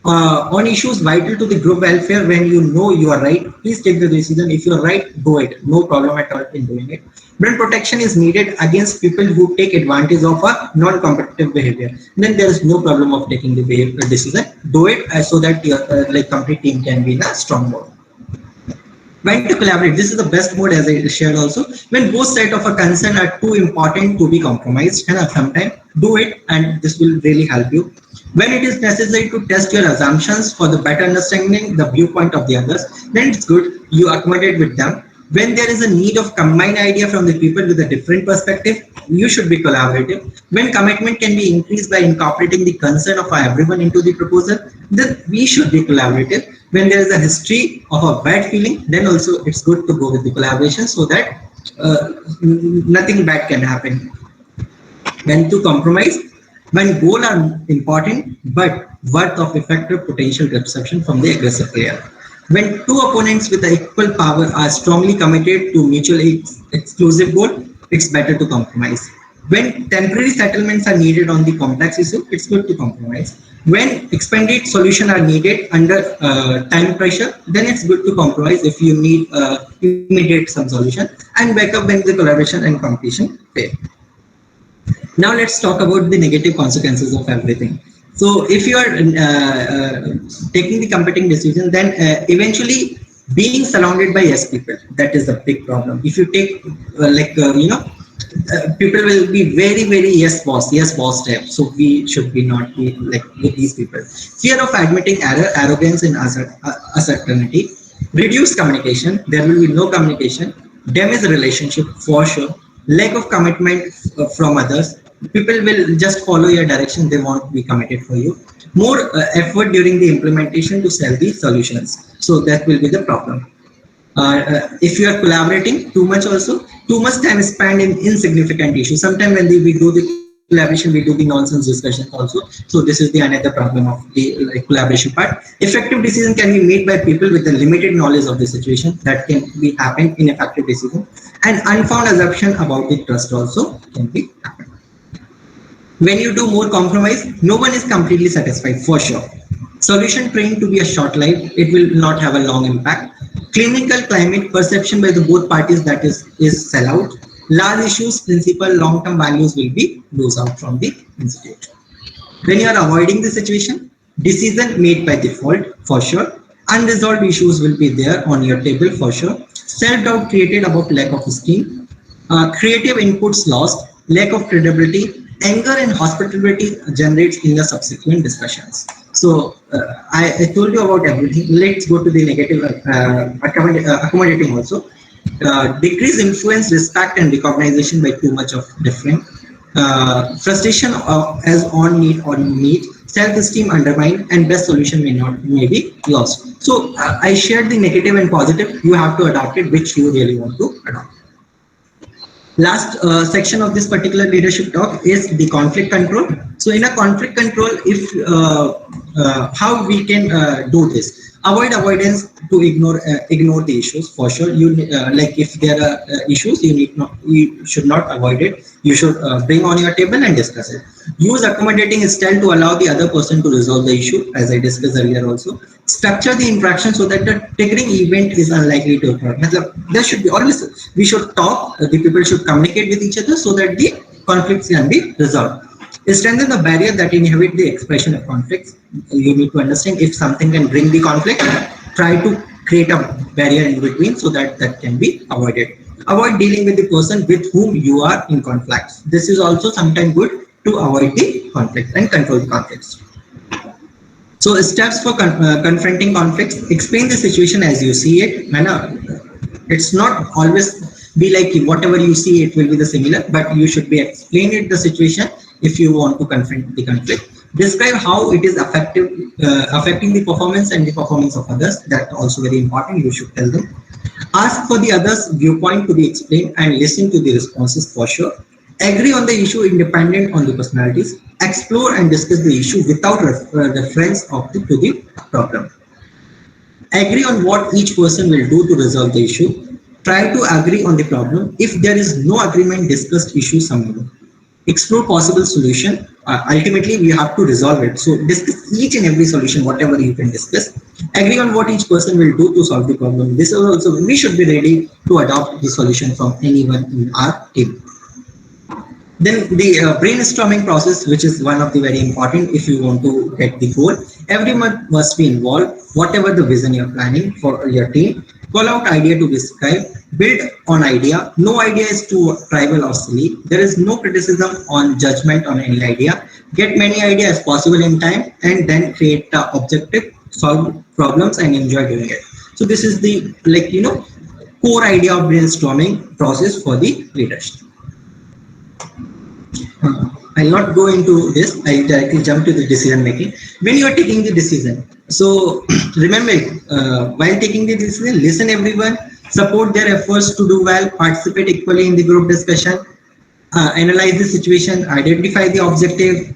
On issues vital to the group welfare, when you know you are right, please take the decision. If you are right, do it. No problem at all in doing it. When protection is needed against people who take advantage of a non-competitive behavior, then there is no problem of taking the decision. Do it so that your complete team can be in a strong mode. When to collaborate, this is the best mode as I shared also. When both sides of a concern are too important to be compromised, and sometimes do it, and this will really help you. When it is necessary to test your assumptions for the better understanding the viewpoint of the others, then it's good you accommodate with them. When there is a need of combined idea from the people with a different perspective, you should be collaborative. When commitment can be increased by incorporating the concern of everyone into the proposal, then we should be collaborative. When there is a history of a bad feeling, then also it's good to go with the collaboration so that nothing bad can happen. When to compromise, when goals are important, but worth of effective potential disruption from the aggressive player. When two opponents with equal power are strongly committed to mutually exclusive goal, it's better to compromise. When temporary settlements are needed on the complex issue, it's good to compromise. When expanded solutions are needed under time pressure, then it's good to compromise if you need immediate some solution and back up when the collaboration and competition fail. Now let's talk about the negative consequences of everything. So if you are taking the competing decision, then eventually being surrounded by yes people, that is a big problem. If you take people will be very yes boss type. So we should be not be like with these people. Fear of admitting error, arrogance, and uncertainty, reduced communication. There will be no communication, damage the relationship for sure, lack of commitment from others. People will just follow your direction, they won't be committed for you. More effort during the implementation to sell the solutions, so that will be the problem. If you are collaborating too much, also too much time spent in insignificant issues. Sometimes when we do the collaboration, we do the nonsense discussion also. So this is the another problem of the collaboration part. Effective decision can be made by people with a limited knowledge of the situation. That can be happen in effective decision, and unfound assumption about the trust also can be happen. When you do more compromise, no one is completely satisfied for sure. Solution trained to be a short life, it will not have a long impact. Clinical climate perception by the both parties, that is sell out. Large issues, principal, long-term values will be lose out from the institute. When you are avoiding the situation, decision made by default for sure. Unresolved issues will be there on your table for sure. Self-doubt created about lack of esteem. Creative inputs lost, lack of credibility, anger and hospitality generates in the subsequent discussions. So I told you about everything. Let's go to the negative accommodating also. Decrease influence, respect, and recognition by too much of different. Frustration as on need or need. Self-esteem undermined, and best solution may be lost. So I shared the negative and positive. You have to adopt it, which you really want to adopt. Last section of this particular leadership talk is the conflict control. So in a conflict control, if how we can do this, avoidance to ignore the issues for sure. You like if there are issues, you should not avoid it. You should bring on your table and discuss it. Use accommodating style to allow the other person to resolve the issue, as I discussed earlier also. Structure the interaction so that the triggering event is unlikely to occur. There should be always, we should talk, the people should communicate with each other so that the conflicts can be resolved. Strengthen the barrier that inhibit the expression of conflicts. You need to understand if something can bring the conflict, try to create a barrier in between so that that can be avoided. Avoid dealing with the person with whom you are in conflict. This is also sometimes good to avoid the conflict and control the conflicts. So steps for confronting conflicts: explain the situation as you see it. It's not always be like whatever you see it will be the similar, but you should be explaining the situation if you want to confront the conflict. Describe how it is affecting the performance and the performance of others. That's also very important. You should tell them. Ask for the others' viewpoint to be explained and listen to the responses for sure. Agree on the issue independent on the personalities. Explore and discuss the issue without reference to the problem. Agree on what each person will do to resolve the issue. Try to agree on the problem. If there is no agreement, discuss issue somewhere. Explore possible solution. Ultimately, we have to resolve it. So discuss each and every solution, whatever you can discuss. Agree on what each person will do to solve the problem. This is also, we should be ready to adopt the solution from anyone in our team. Then the brainstorming process, which is one of the very important if you want to get the goal. Everyone must be involved, whatever the vision you're planning for your team. Call out idea to describe, build on idea. No idea is too trivial or silly. There is no criticism on judgment on any idea. Get many ideas as possible in time and then create the objective, solve problems and enjoy doing it. So this is the core idea of brainstorming process for the leadership. I'll not go into this. I directly jump to the decision making. When you are taking the decision, So remember, while taking the decision, listen everyone, support their efforts to do well, participate equally in the group discussion, analyze the situation, identify the objective,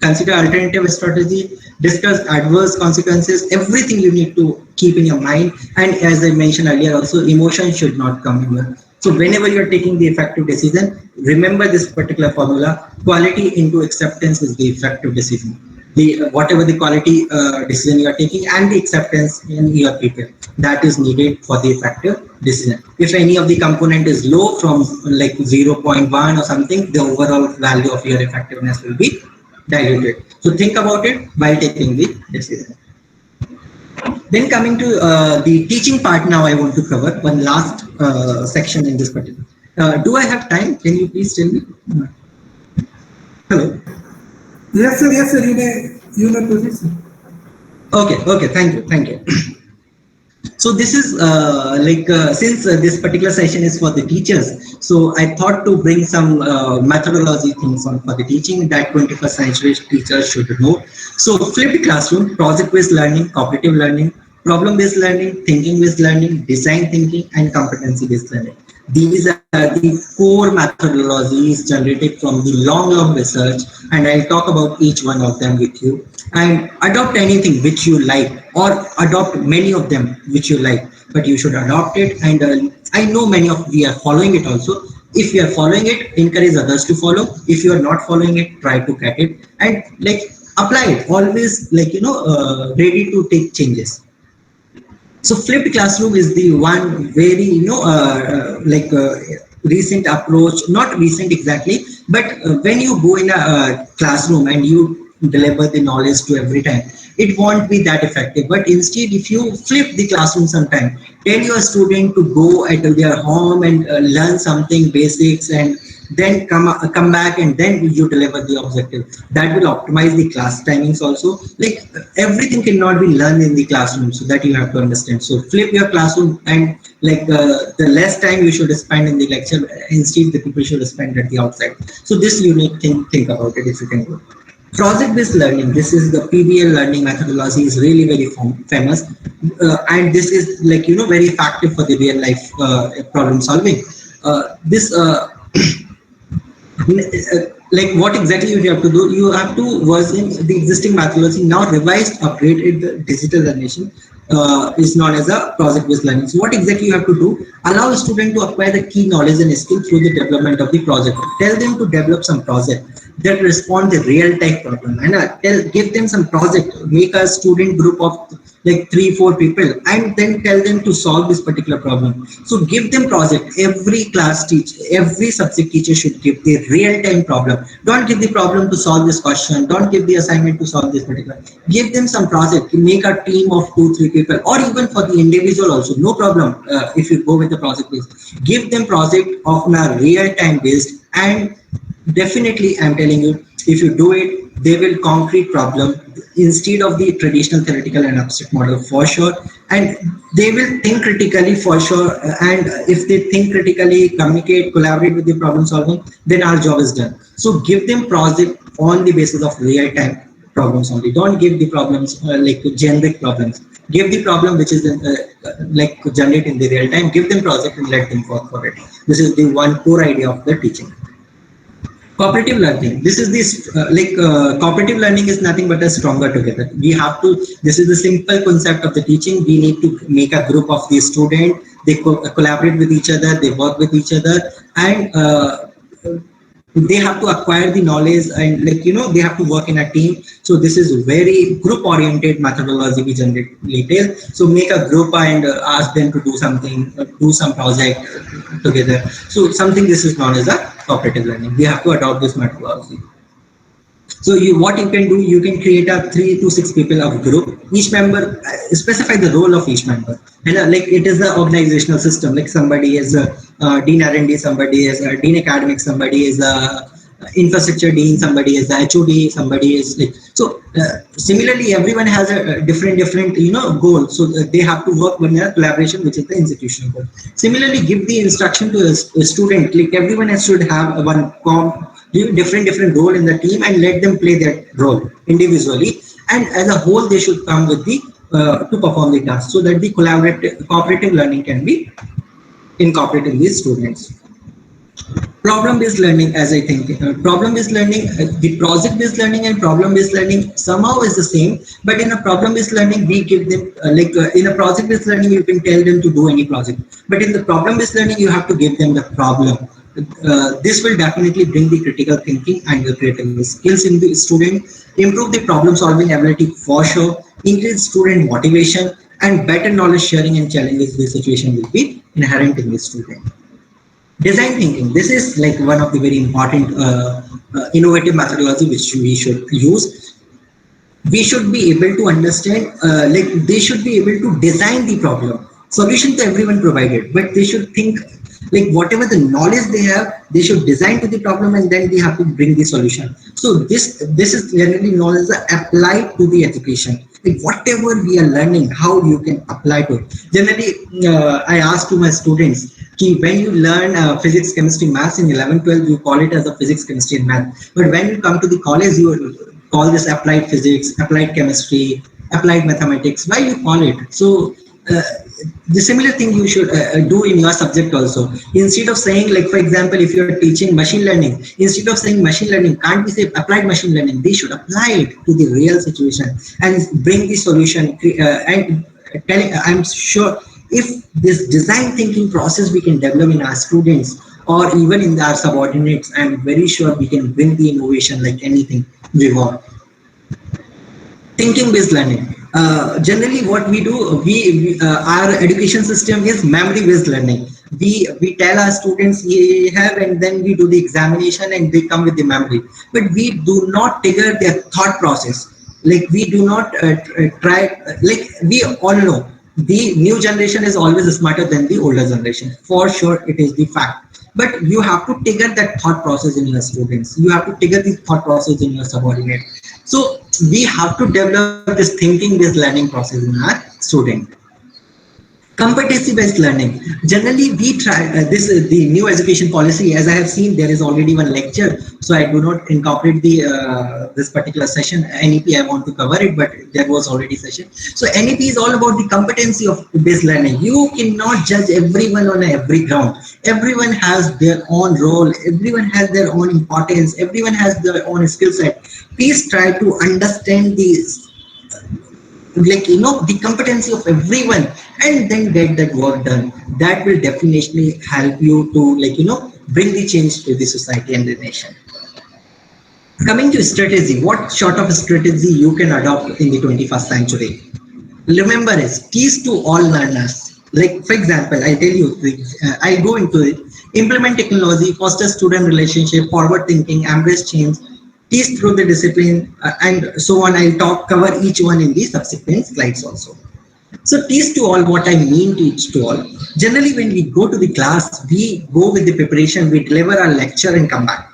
consider alternative strategy, discuss adverse consequences, everything you need to keep in your mind. And as I mentioned earlier, also emotion should not come in. So whenever you're taking the effective decision, remember this particular formula: quality into acceptance is the effective decision. The whatever the quality decision you are taking and the acceptance in your people, that is needed for the effective decision. If any of the component is low from like 0.1 or something, the overall value of your effectiveness will be diluted. So think about it while taking the decision. Then coming to the teaching part, now I want to cover one last section in this particular. Do I have time? Can you please tell me? Hello. Yes, sir. Yes, sir. You may proceed, sir. Okay. Thank you. So this is since this particular session is for the teachers, so I thought to bring some methodology things on for the teaching that 21st century teachers should know. So flipped classroom, project-based learning, cooperative learning, problem-based learning, thinking-based learning, design thinking, and competency-based learning. These are the core methodologies generated from the long research, and I'll talk about each one of them with you. And adopt anything which you like, or adopt many of them which you like, but you should adopt it. And I know many of we are following it also. If you are following it, encourage others to follow. If you are not following it, try to get it and apply it. Always ready to take changes. So flipped classroom is the one very recent approach, not recent exactly, but when you go in a classroom and you deliver the knowledge to every time, it won't be that effective. But instead, if you flip the classroom sometime, tell your student to go at their home and learn something basics, and then come back and then you deliver the objective. That will optimize the class timings also. Like everything cannot be learned in the classroom, so that you have to understand. So flip your classroom, and the less time you should spend in the lecture, instead the people should spend at the outside. So this you need to think about it if you can do. Project-based learning, this is the PBL learning methodology, is really very famous, and this is very effective for the real life problem solving. This what exactly you have to do? You have to version the existing methodology, now revised, upgraded, digital generation, is known as a project-based learning. So what exactly you have to do? Allow a student to acquire the key knowledge and skill through the development of the project. Tell them to develop some project that respond to real-time problem, and give them some project. Make a student group of 3-4 people, and then tell them to solve this particular problem. So give them project. Every class teacher, every subject teacher should give the real-time problem. Don't give the problem to solve this question. Don't give the assignment to solve this particular. Give them some project. Make a team of 2-3 people, or even for the individual also. No problem if you go with the project based. Give them project of a real-time based, and definitely I'm telling you, if you do it, they will concrete problem instead of the traditional theoretical and abstract model for sure, and they will think critically for sure. And if they think critically, communicate, collaborate with the problem solving, then our job is done. So give them project on the basis of real-time problems only. Don't give the problems generic problems. Give the problem which is generate in the real time. Give them project and let them work for it. This is the one core idea of the teaching. Cooperative learning. This is this cooperative learning is nothing but a stronger together. We have to. This is the simple concept of the teaching. We need to make a group of the students. They collaborate with each other. They work with each other, and they have to acquire the knowledge, and they have to work in a team. So this is very group oriented methodology we generally tell. So make a group and ask them to do something, do some project together. So something this is known as a cooperative learning. We have to adopt this methodology. So what you can do, you can create a 3 to 6 people of group. Each member specify the role of each member, and it is the organizational system. Like somebody is a Dean R&D, somebody is a Dean Academic, somebody is a infrastructure dean, somebody is the HOD, somebody is so. Similarly, everyone has a different goal. So they have to work in a collaboration, which is the institutional goal. Similarly, give the instruction to a student. Everyone should have one different role in the team, and let them play that role individually, and as a whole they should come with the to perform the task, so that the cooperative learning can be incorporated in these students. Problem-based learning, as I think, problem-based learning, the project-based learning and problem-based learning somehow is the same, but in a problem-based learning, we give them, in a project-based learning, you can tell them to do any project, but in the problem-based learning, you have to give them the problem. This will definitely bring the critical thinking and the creative skills in the student, improve the problem-solving ability for sure, increase student motivation, and better knowledge sharing and challenges the situation will be inherent in the student. Design thinking, this is like one of the very important innovative methodology which we should use. We should be able to understand, they should be able to design the problem. Solution to everyone provided, but they should think like whatever the knowledge they have, they should design to the problem and then they have to bring the solution. So this is generally known as applied to the education. Like whatever we are learning, how you can apply to it. Generally, I ask to my students, when you learn physics, chemistry, maths in 11, 12, you call it as a physics, chemistry and math. But when you come to the college, you call this applied physics, applied chemistry, applied mathematics. Why you call it? So the similar thing you should do in your subject also. Instead of saying, like for example, if you are teaching machine learning, instead of saying machine learning, can't we say applied machine learning? They should apply it to the real situation and bring the solution. And I'm sure if this design thinking process we can develop in our students or even in our subordinates, I'm very sure we can bring the innovation like anything we want. Thinking based learning. Generally what we do, our education system is memory based learning. We tell our students we have, and then we do the examination and they come with the memory, but we do not trigger their thought process. Like we do not try, like we all know the new generation is always smarter than the older generation, for sure, it is the fact. But you have to trigger that thought process in your students, you have to trigger the thought process in your subordinate. So we have to develop this thinking based learning process in our student. Competency based learning. Generally we try, this is the new education policy. As I have seen, there is already one lecture, so I do not incorporate the this particular session. NEP I want to cover it, but there was already session. So NEP is all about the competency of based learning. You cannot judge everyone on every ground. Everyone has their own role, everyone has their own importance, everyone has their own skill set. Please try to understand these, like the competency of everyone, and then get that work done. That will definitely help you to bring the change to the society and the nation. Coming to strategy, what sort of strategy you can adopt in the 21st century? Remember, is teach to all learners. Like for example, I tell you, I go into it. Implement technology, foster student relationship, forward thinking, embrace change, teach through the discipline, and so on. I'll cover each one in the subsequent slides also. So teach to all, what I mean teach to all. Generally, when we go to the class, we go with the preparation, we deliver our lecture and come back.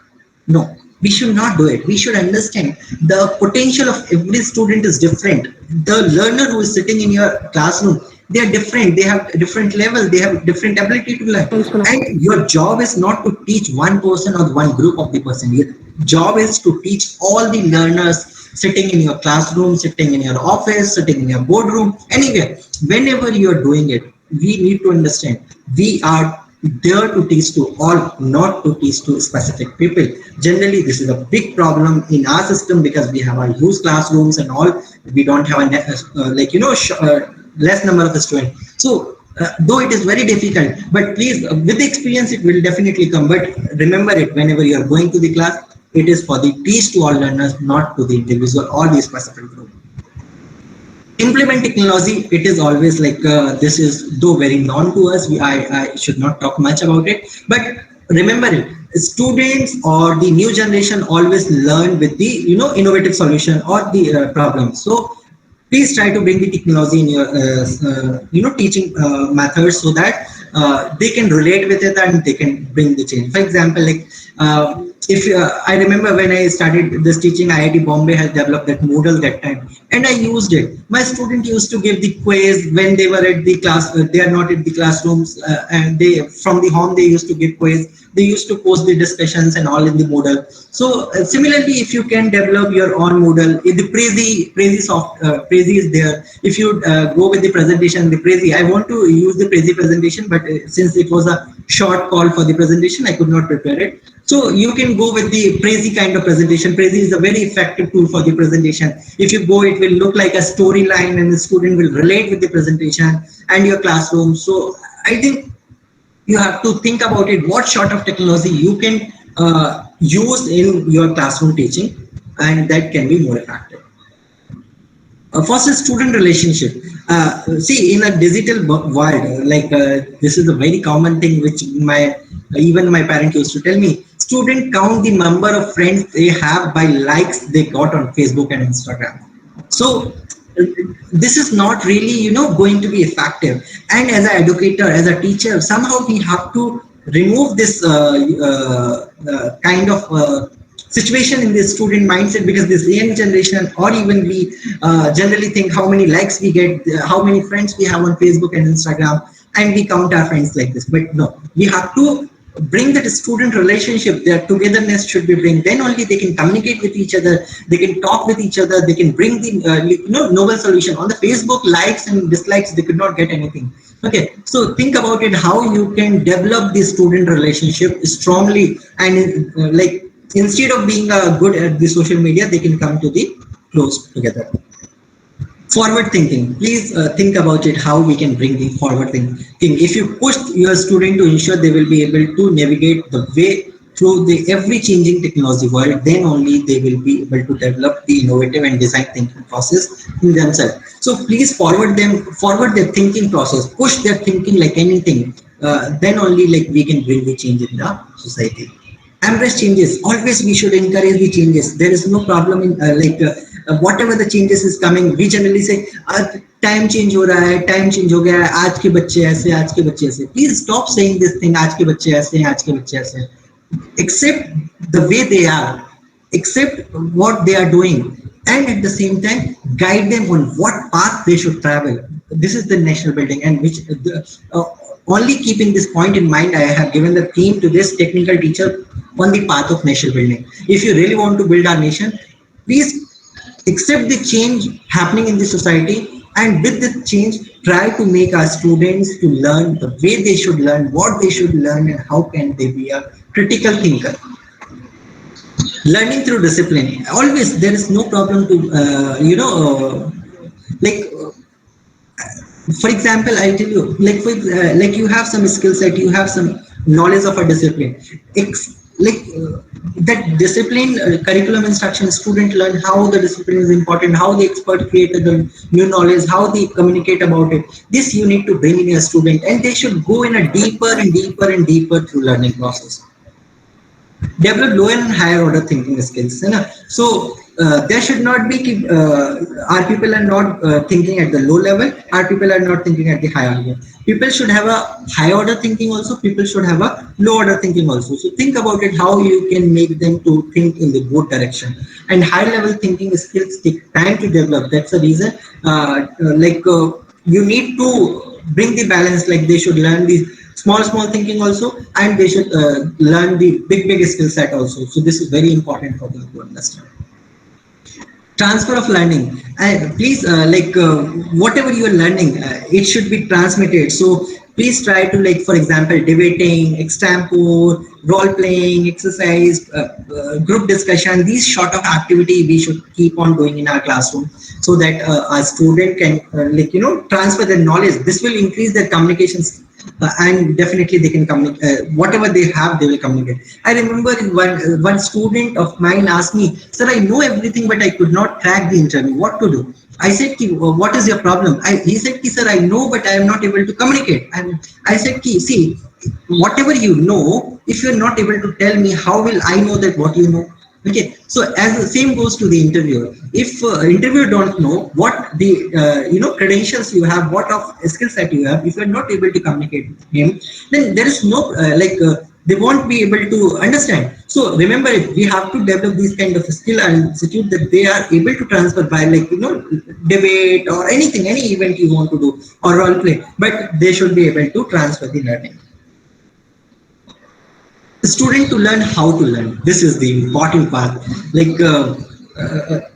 No, we should not do it. We should understand the potential of every student is different. The learner who is sitting in your classroom, they are different. They have a different level. They have different ability to learn. And your job is not to teach one person or one group of the person. Your job is to teach all the learners sitting in your classroom, sitting in your office, sitting in your boardroom, anywhere. Whenever you are doing it, we need to understand we are there to teach to all, not to teach to specific people. Generally, this is a big problem in our system because we have our huge classrooms and all. We don't have a less number of students. So though it is very difficult, but please, with the experience, it will definitely come. But remember it, whenever you are going to the class, it is for the teach to all learners, not to the individual or the specific group. Implement technology, it is always like, this is though very known to us, I should not talk much about it, but remember it, students or the new generation always learn with the innovative solution or the problem. So please try to bring the technology in your teaching methods, so that they can relate with it and they can bring the change. For example, like if I remember when I started this teaching, IIT Bombay has developed that Moodle that time, and I used it. My student used to give the quiz when they were at the class. They are not at the classrooms, and they from the home they used to give quiz. They used to post the discussions and all in the Moodle. So similarly, if you can develop your own Moodle, the Prezi is there. If you go with the presentation, the Prezi, I want to use the Prezi presentation, but since it was a short call for the presentation, I could not prepare it. So you can go with the Prezi kind of presentation. Prezi is a very effective tool for the presentation. If you go, it will look like a storyline and the student will relate with the presentation and your classroom. So I think you have to think about it, what sort of technology you can use in your classroom teaching, and that can be more effective. First is student relationship. See, in a digital world, this is a very common thing which even my parent used to tell me. Student count the number of friends they have by likes they got on Facebook and Instagram. So this is not really, going to be effective. And as an educator, as a teacher, somehow we have to remove this kind of situation in the student mindset, because this young generation, or even we generally think how many likes we get, how many friends we have on Facebook and Instagram, and we count our friends like this. But no, we have to bring that student relationship, their togetherness should be bring. Then only they can communicate with each other, they can talk with each other, they can bring the novel solution. On the Facebook, likes and dislikes, they could not get anything. Okay, so think about it, how you can develop the student relationship strongly, and instead of being good at the social media, they can come to the close together. Forward thinking, please think about it, how we can bring the forward thinking. If you push your student to ensure they will be able to navigate the way through the ever changing technology world, then only they will be able to develop the innovative and design thinking process in themselves. So please forward their thinking process, push their thinking like anything. Then only we can bring the change in the society. Embrace changes. Always we should encourage the changes. There is no problem in whatever the changes is coming. We generally say time change हो रहा है, time change हो गया है, आज के बच्चे ऐसे, आज के बच्चे ऐसे. Please stop saying this thing, आज के बच्चे ऐसे हैं, आज के बच्चे ऐसे हैं. Accept the way they are, accept what they are doing, and at the same time guide them on what path they should travel. This is the national building, and which only keeping this point in mind, I have given the theme to this technical teacher on the path of national building. If you really want to build our nation, please accept the change happening in the society, and with the change, try to make our students to learn the way they should learn, what they should learn, and how can they be a critical thinker. Learning through discipline. Always, there is no problem to, for example, I'll tell you, you have some skill set, you have some knowledge of a discipline. That discipline, curriculum instruction, student learn how the discipline is important, how the expert created the new knowledge, how they communicate about it. This you need to bring in your student, and they should go in a deeper and deeper and deeper through learning process. Develop lower and higher order thinking skills. So there should not be our people are not thinking at the low level, our people are not thinking at the higher level. People should have a high order thinking also, people should have a low order thinking also. So think about it, how you can make them to think in the both direction. And high level thinking skills take time to develop. That's the reason you need to bring the balance, they should learn these small thinking also, and they should learn the big skill set also. So this is very important for them to understand. Transfer of learning. Please, whatever you are learning, it should be transmitted. So please try to, for example, debating, example, role playing, exercise, group discussion. These sort of activity we should keep on doing in our classroom, so that a student can, transfer their knowledge. This will increase their communications. And definitely they can communicate, whatever they have, they will communicate. I remember one student of mine asked me, sir, I know everything, but I could not crack the interview. What to do? I said, what is your problem? He said, sir, I know, but I am not able to communicate. And I said, see, whatever you know, if you are not able to tell me, how will I know that what you know? Okay, so as the same goes to the interviewer. If interviewer don't know what the credentials you have, what of skill set you have, if you are not able to communicate with him, then there is no they won't be able to understand. So remember it, we have to develop these kind of skill and institute that they are able to transfer by, like, debate or anything, any event you want to do, or role play, but they should be able to transfer the learning. Student to learn how to learn. This is the important part. Like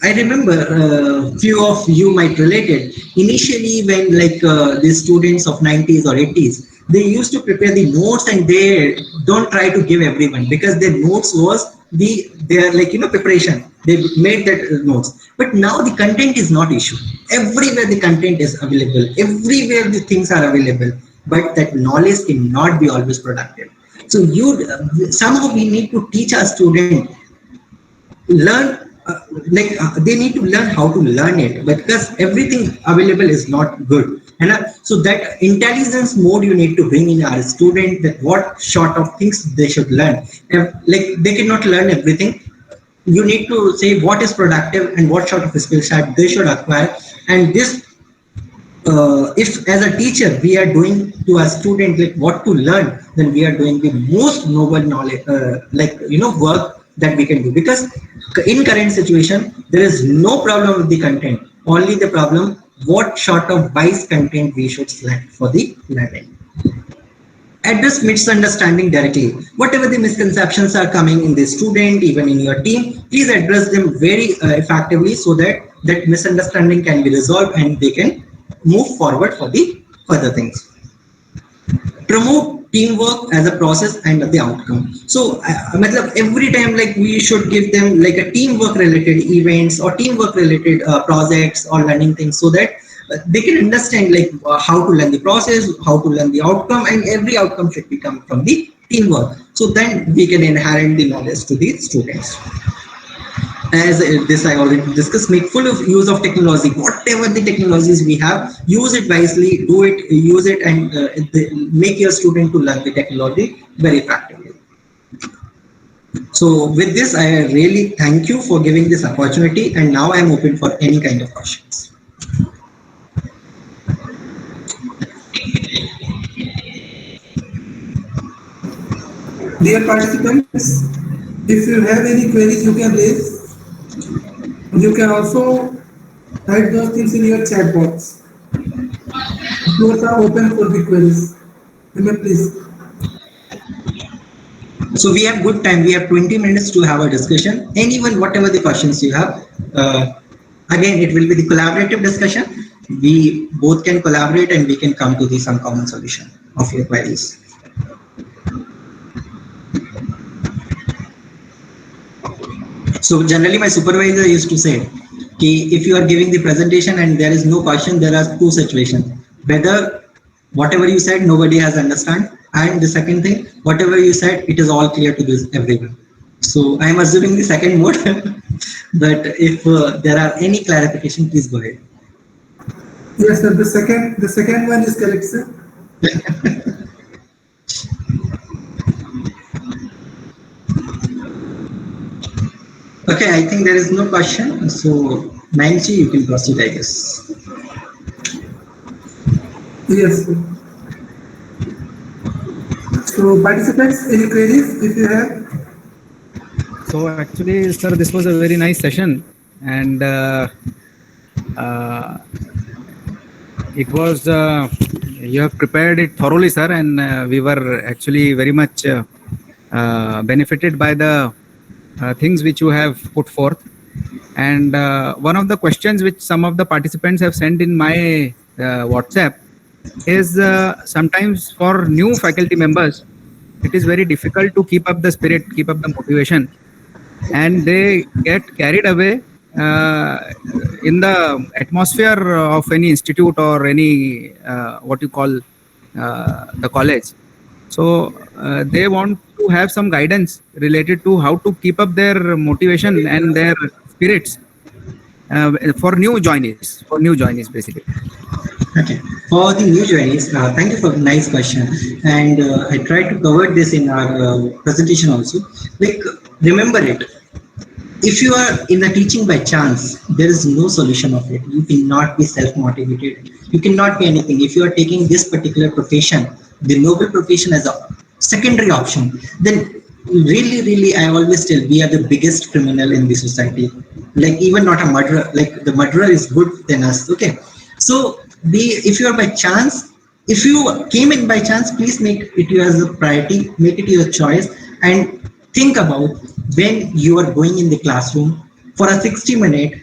I remember few of you might relate it. Initially, when the students of 90s or 80s, they used to prepare the notes and they don't try to give everyone, because their notes was their preparation. They made that notes. But now the content is not issue. Everywhere the content is available. Everywhere the things are available. But that knowledge cannot be always productive. So somehow we need to teach our student learn they need to learn how to learn it, because everything available is not good. And so that intelligence mode you need to bring in our student, that what sort of things they should learn. They cannot learn everything. You need to say what is productive and what sort of skill set they should acquire. And this if as a teacher we are doing to a student what to learn, then we are doing the most noble knowledge work that we can do. Because in current situation there is no problem with the content, only the problem what sort of wise content we should select for the learning. Address misunderstanding directly. Whatever the misconceptions are coming in the student, even in your team, please address them very effectively, so that that misunderstanding can be resolved and they can move forward for the further things. Promote teamwork as a process and the outcome. So every time we should give them a teamwork related events or teamwork related projects or learning things, so that they can understand how to learn the process, how to learn the outcome, and every outcome should be come from the teamwork. So then we can inherit the knowledge to the students. As this I already discussed, make full of use of technology. Whatever the technologies we have, use it wisely, use it, and make your student to learn the technology very effectively. So with this, I really thank you for giving this opportunity, and now I am open for any kind of questions. Dear participants, if you have any queries, you can raise. You can also write those things in your chat box. Floors are open for the queries. You may please. So we have good time. We have 20 minutes to have a discussion. Anyone, whatever the questions you have. Again, it will be the collaborative discussion. We both can collaborate and we can come to some common solution of your queries. So generally my supervisor used to say, if you are giving the presentation and there is no question, there are two situations. Whether whatever you said, nobody has understand. And the second thing, whatever you said, it is all clear to everyone. So I am assuming the second mode, but if there are any clarification, please go ahead. Yes, sir. The second one is correct, sir. Okay, I think there is no question. So, Manji, you can proceed, I guess. Yes, sir. So, participants, any queries if you have? So actually, sir, this was a very nice session, and it was you have prepared it thoroughly, sir, and we were actually very much benefited by the things which you have put forth. And one of the questions which some of the participants have sent in my WhatsApp is sometimes for new faculty members, it is very difficult to keep up the spirit, keep up the motivation, and they get carried away in the atmosphere of any institute or any what you call the college. So they want to have some guidance related to how to keep up their motivation and their spirits for new joinees basically. Okay, for the new joinees, thank you for the nice question. And I tried to cover this in our presentation also. Remember it. If you are in a teaching by chance, there is no solution of it. You cannot be self-motivated. You cannot be anything. If you are taking this particular profession, the noble profession as a secondary option, then really I always tell we are the biggest criminal in the society. Like even not a murderer, like the murderer is good than us. Okay, so if you are by chance, if you came in by chance, please make it you as a priority, make it your choice, and think about when you are going in the classroom for a 60-minute,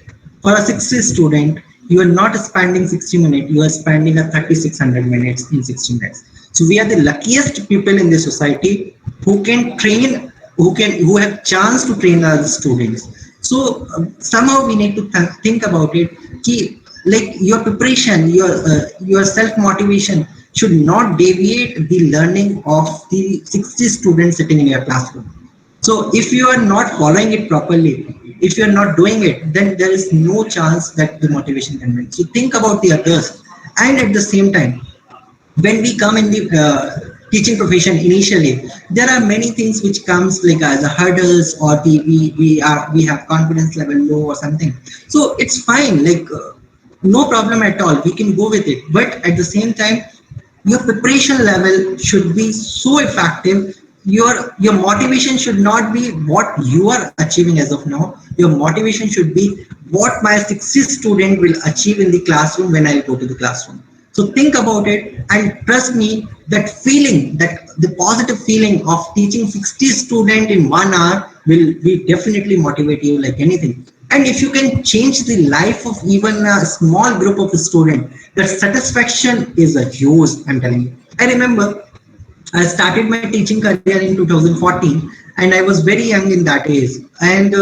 for a 60 student, you are not spending 60 minutes, you are spending a 3600 minutes in 60 minutes. So we are the luckiest people in the society who can train, who have chance to train our students. So somehow we need to think about it. Like your preparation, your self motivation should not deviate the learning of the 60 students sitting in your classroom. So if you are not following it properly, if you are not doing it, then there is no chance that the motivation can win. So think about the others, and at the same time, when we come in the teaching profession initially, there are many things which comes like as a hurdles, or we have confidence level low or something. So it's fine, like no problem at all, we can go with it. But at the same time, your preparation level should be so effective. Your motivation should not be what you are achieving as of now. Your motivation should be what my 60 student will achieve in the classroom when I go to the classroom. So think about it, and trust me, that feeling, that the positive feeling of teaching 60 student in 1 hour will definitely motivate you like anything. And if you can change the life of even a small group of students, the satisfaction is a huge, I'm telling you. I remember I started my teaching career in 2014, and I was very young in that age. And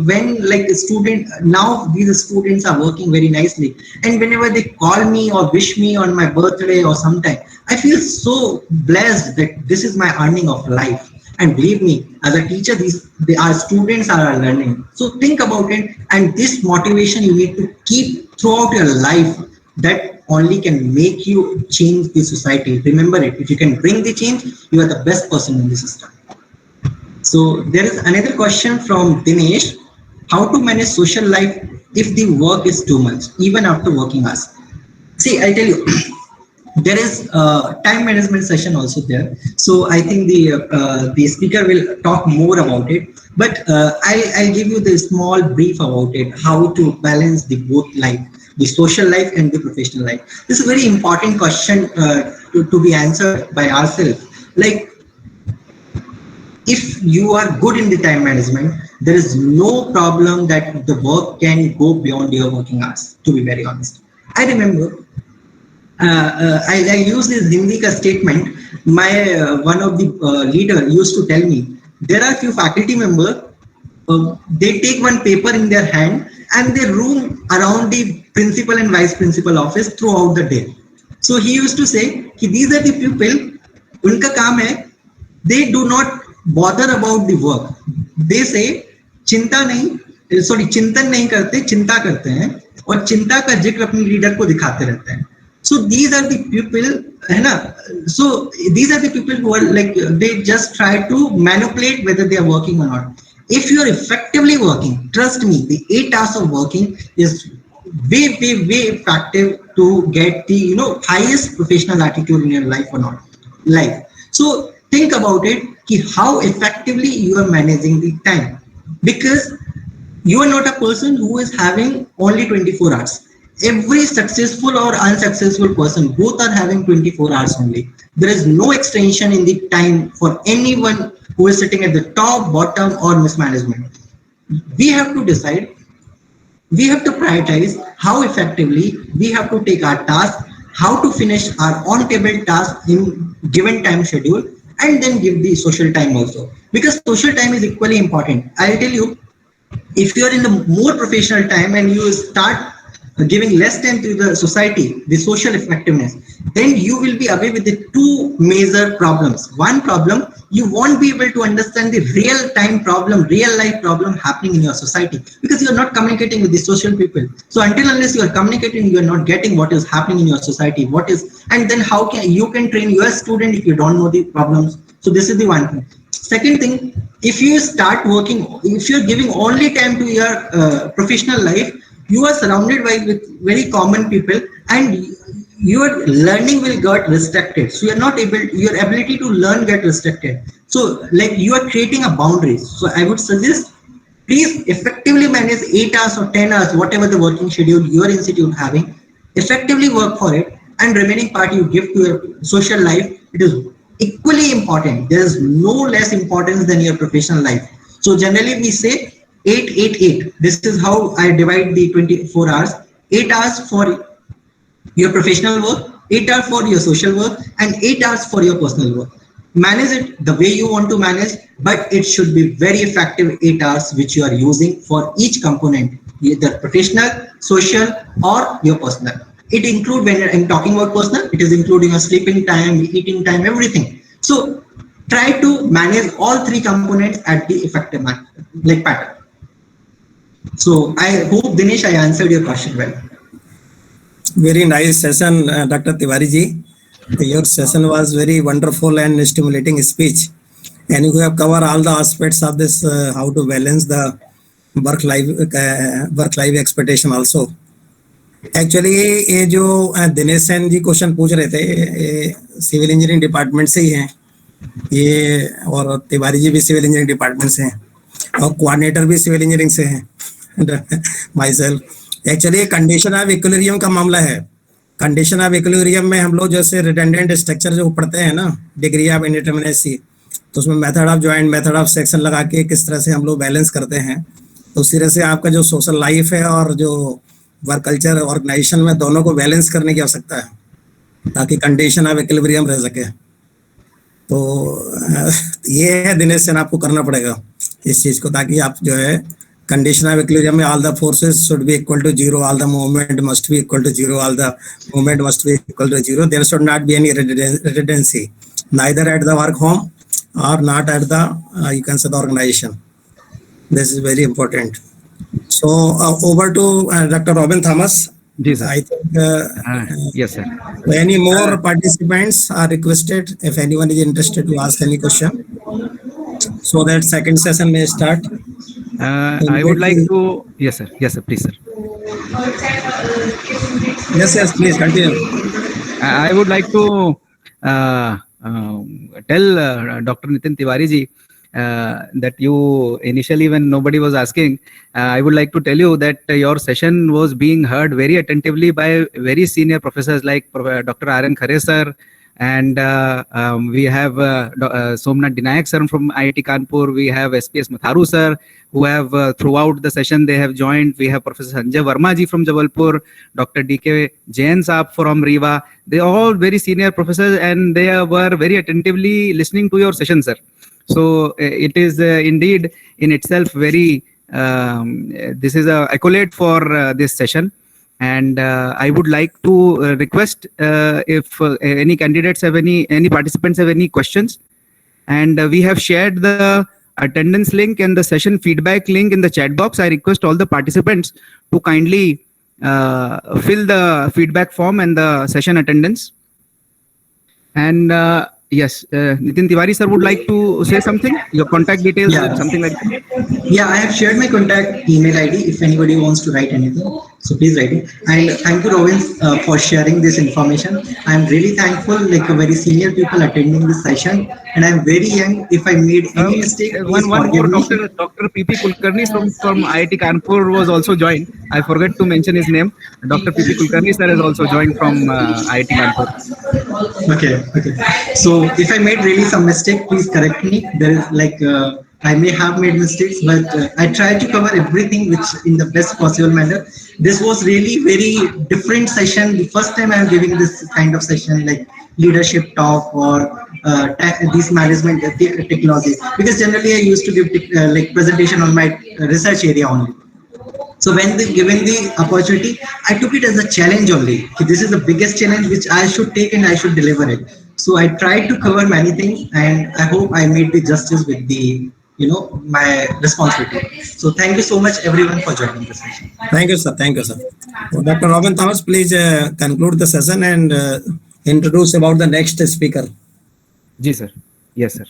when like a student, now these students are working very nicely. And whenever they call me or wish me on my birthday or sometime, I feel so blessed that this is my earning of life. And believe me, as a teacher, our students are learning. So think about it, and this motivation you need to keep throughout your life. That only can make you change the society. Remember it. If you can bring the change, you are the best person in the system. So there is another question from Dinesh: how to manage social life if the work is too much, even after working hours? See, I tell you. There is a time management session also there, so I think the speaker will talk more about it. But I'll give you the small brief about it, how to balance the both life, the social life and the professional life. This is a very important question to be answered by ourselves. Like, if you are good in the time management, there is no problem that the work can go beyond your working hours. To be very honest, I remember. I use this Hindi ka statement. My one of the leader used to tell me, there are few faculty members, they take one paper in their hand and they roam around the principal and vice principal office throughout the day. So he used to say, these are the people, unka kaam hai, they do not bother about the work. They say, चिंता चिंतन नहीं करते, चिंता करते हैं, और चिंता का जिक्र अपने लीडर को दिखाते रहते हैं. So these are the people, है ना? So these are the people who are like, they just try to manipulate whether they are working or not. If you are effectively working, trust me, the 8 hours of working is way effective to get the highest professional attitude in your life or not. So think about it, how effectively you are managing the time, because you are not a person who is having only 24 hours. Every successful or unsuccessful person, both are having 24 hours only. There is no extension in the time for anyone who is sitting at the top, bottom, or mismanagement. We have to decide, we have to prioritize how effectively we have to take our task, how to finish our on-table task in given time schedule, and then give the social time also. Because social time is equally important. I'll tell you, if you are in the more professional time and you start giving less time to the society, the social effectiveness, then you will be away with the two major problems. One problem, you won't be able to understand the real time problem, real life problem happening in your society, because you are not communicating with the social people. So until unless you are communicating, you are not getting what is happening in your society, and then how can you train your student if you don't know the problems. So this is the one thing. Second thing, if you start working, if you're giving only time to your professional life, you are surrounded by with very common people, and your learning will get restricted. So you're not able, your ability to learn get restricted. So like you are creating a boundaries. So I would suggest, please effectively manage 8 hours or 10 hours, whatever the working schedule your institute having, effectively work for it, and remaining part you give to your social life. It is equally important. There is no less importance than your professional life. So generally we say 8, 8, 8. This is how I divide the 24 hours. 8 hours for your professional work, 8 hours for your social work, and 8 hours for your personal work. Manage it the way you want to manage, but it should be very effective 8 hours which you are using for each component, either professional, social, or your personal. It include, when I'm talking about personal, it is including your sleeping time, eating time, everything. So try to manage all three components at the effective like pattern. So I hope, Dinesh, I answered your question well. Very nice session, Dr. Tiwari ji. Your session was very wonderful and stimulating speech, and you have covered all the aspects of this, how to balance the work-life expectation also. Actually ये जो दिनेश सेन जी question पूछ रहे थे, ये civil engineering department से ही हैं ये, और तिवारी जी भी सिविल इंजीनियरिंग डिपार्टमेंट से हैं, और कोऑर्डिनेटर भी सिविल इंजीनियरिंग से हैं, my self. Actually condition of equilibrium का मामला है। कंडीशन ऑफ इक्विलिब्रियम में हम लोग जैसे रिडंडेंट स्ट्रक्चर जो पढ़ते हैं ना, डिग्री ऑफ इंडिटरमिनेसी, तो उसमें method of joint, method of section लगा के किस तरह से हम लोग बैलेंस करते हैं, तो उस तरह से आपका जो सोशल लाइफ है और जो वर्क कल्चर ऑर्गेनाइजेशन में दोनों को बैलेंस करने की आवश्यकता है, ताकि कंडीशन ऑफ इक्विलिब्रियम रह सके। तो ये है दिनेश सेन, आपको करना पड़ेगा इस चीज़ को, ताकि आप जो है कंडीशन ऑफ इक्विलिब्रियम में all the forces should be equal to zero, all the movement must be equal to zero, all the movement must be equal to zero, there should not be any redundancy neither at the work home or not at the you can say the organization. This is very important. So over to Dr. Robin Thomas. Yes, sir. I think yes, sir. any more participants are requested, if anyone is interested to ask any question, so that second session may start. I would like to, yes, sir. Yes, sir. Please, sir. Yes, please continue. I would like to tell Dr. Nitin Tiwari ji that you initially, when nobody was asking, I would like to tell you that your session was being heard very attentively by very senior professors like Dr. R.N. Khare sir, and we have Somnath Dinayak sir from IIT Kanpur. We have SPS Matharu sir, who have throughout the session they have joined. We have Professor Sanjay Verma ji from Jabalpur, Dr. D.K. Jain saab from Rewa. They are all very senior professors, and they were very attentively listening to your session, sir. So it is indeed in itself very, this is a accolade for this session. And I would like to request if any candidates have any participants have any questions. And we have shared the attendance link and the session feedback link in the chat box. I request all the participants to kindly fill the feedback form and the session attendance. And yes, Nitin Tiwari sir would like to say something, your contact details, Yeah. something like that. Yeah, I have shared my contact email ID if anybody wants to write anything. So please write it. And thank you, Robin, for sharing this information. I'm really thankful, like a very senior people attending this session. And I'm very young. If I made any mistake, please One forgive more, me. Dr. P.P. Kulkarni from IIT Kanpur was also joined. I forgot to mention his name. Dr. P.P. Kulkarni sir has also joined from IIT Kanpur. Okay. So if I made really some mistake, please correct me. There is like, I may have made mistakes, but I tried to cover everything which in the best possible manner. This was really very different session. The first time I'm giving this kind of session, like leadership talk or these management technology, because generally I used to give like presentation on my research area only. So when they given the opportunity, I took it as a challenge only. This is the biggest challenge which I should take and I should deliver it. So I tried to cover many things, and I hope I made the justice with the, my responsibility. So thank you so much everyone for joining this session. Thank you, sir. Thank you, sir. So, Dr. Robin Thomas, please conclude the session and introduce about the next speaker. Ji, sir. Yes, sir.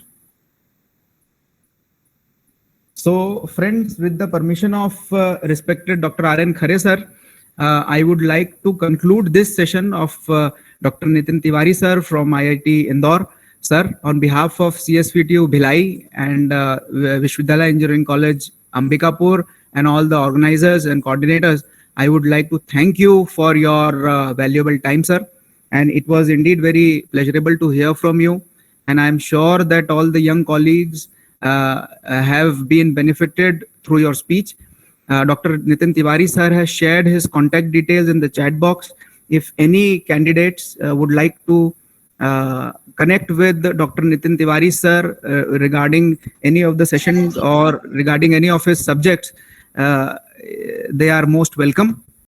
So, friends, with the permission of respected Dr. R.N. Khare sir, I would like to conclude this session of Dr. Nitin Tiwari sir from IIT Indore. Sir, on behalf of CSVTU Bhilai and Vishwavidyalaya Engineering College Ambikapur and all the organizers and coordinators, I would like to thank you for your valuable time, sir. And it was indeed very pleasurable to hear from you. And I'm sure that all the young colleagues have been benefited through your speech. Dr. Nitin Tiwari sir has shared his contact details in the chat box. If any candidates would like to connect with Dr. Nitin Tiwari sir regarding any of the sessions or regarding any of his subjects, they are most welcome.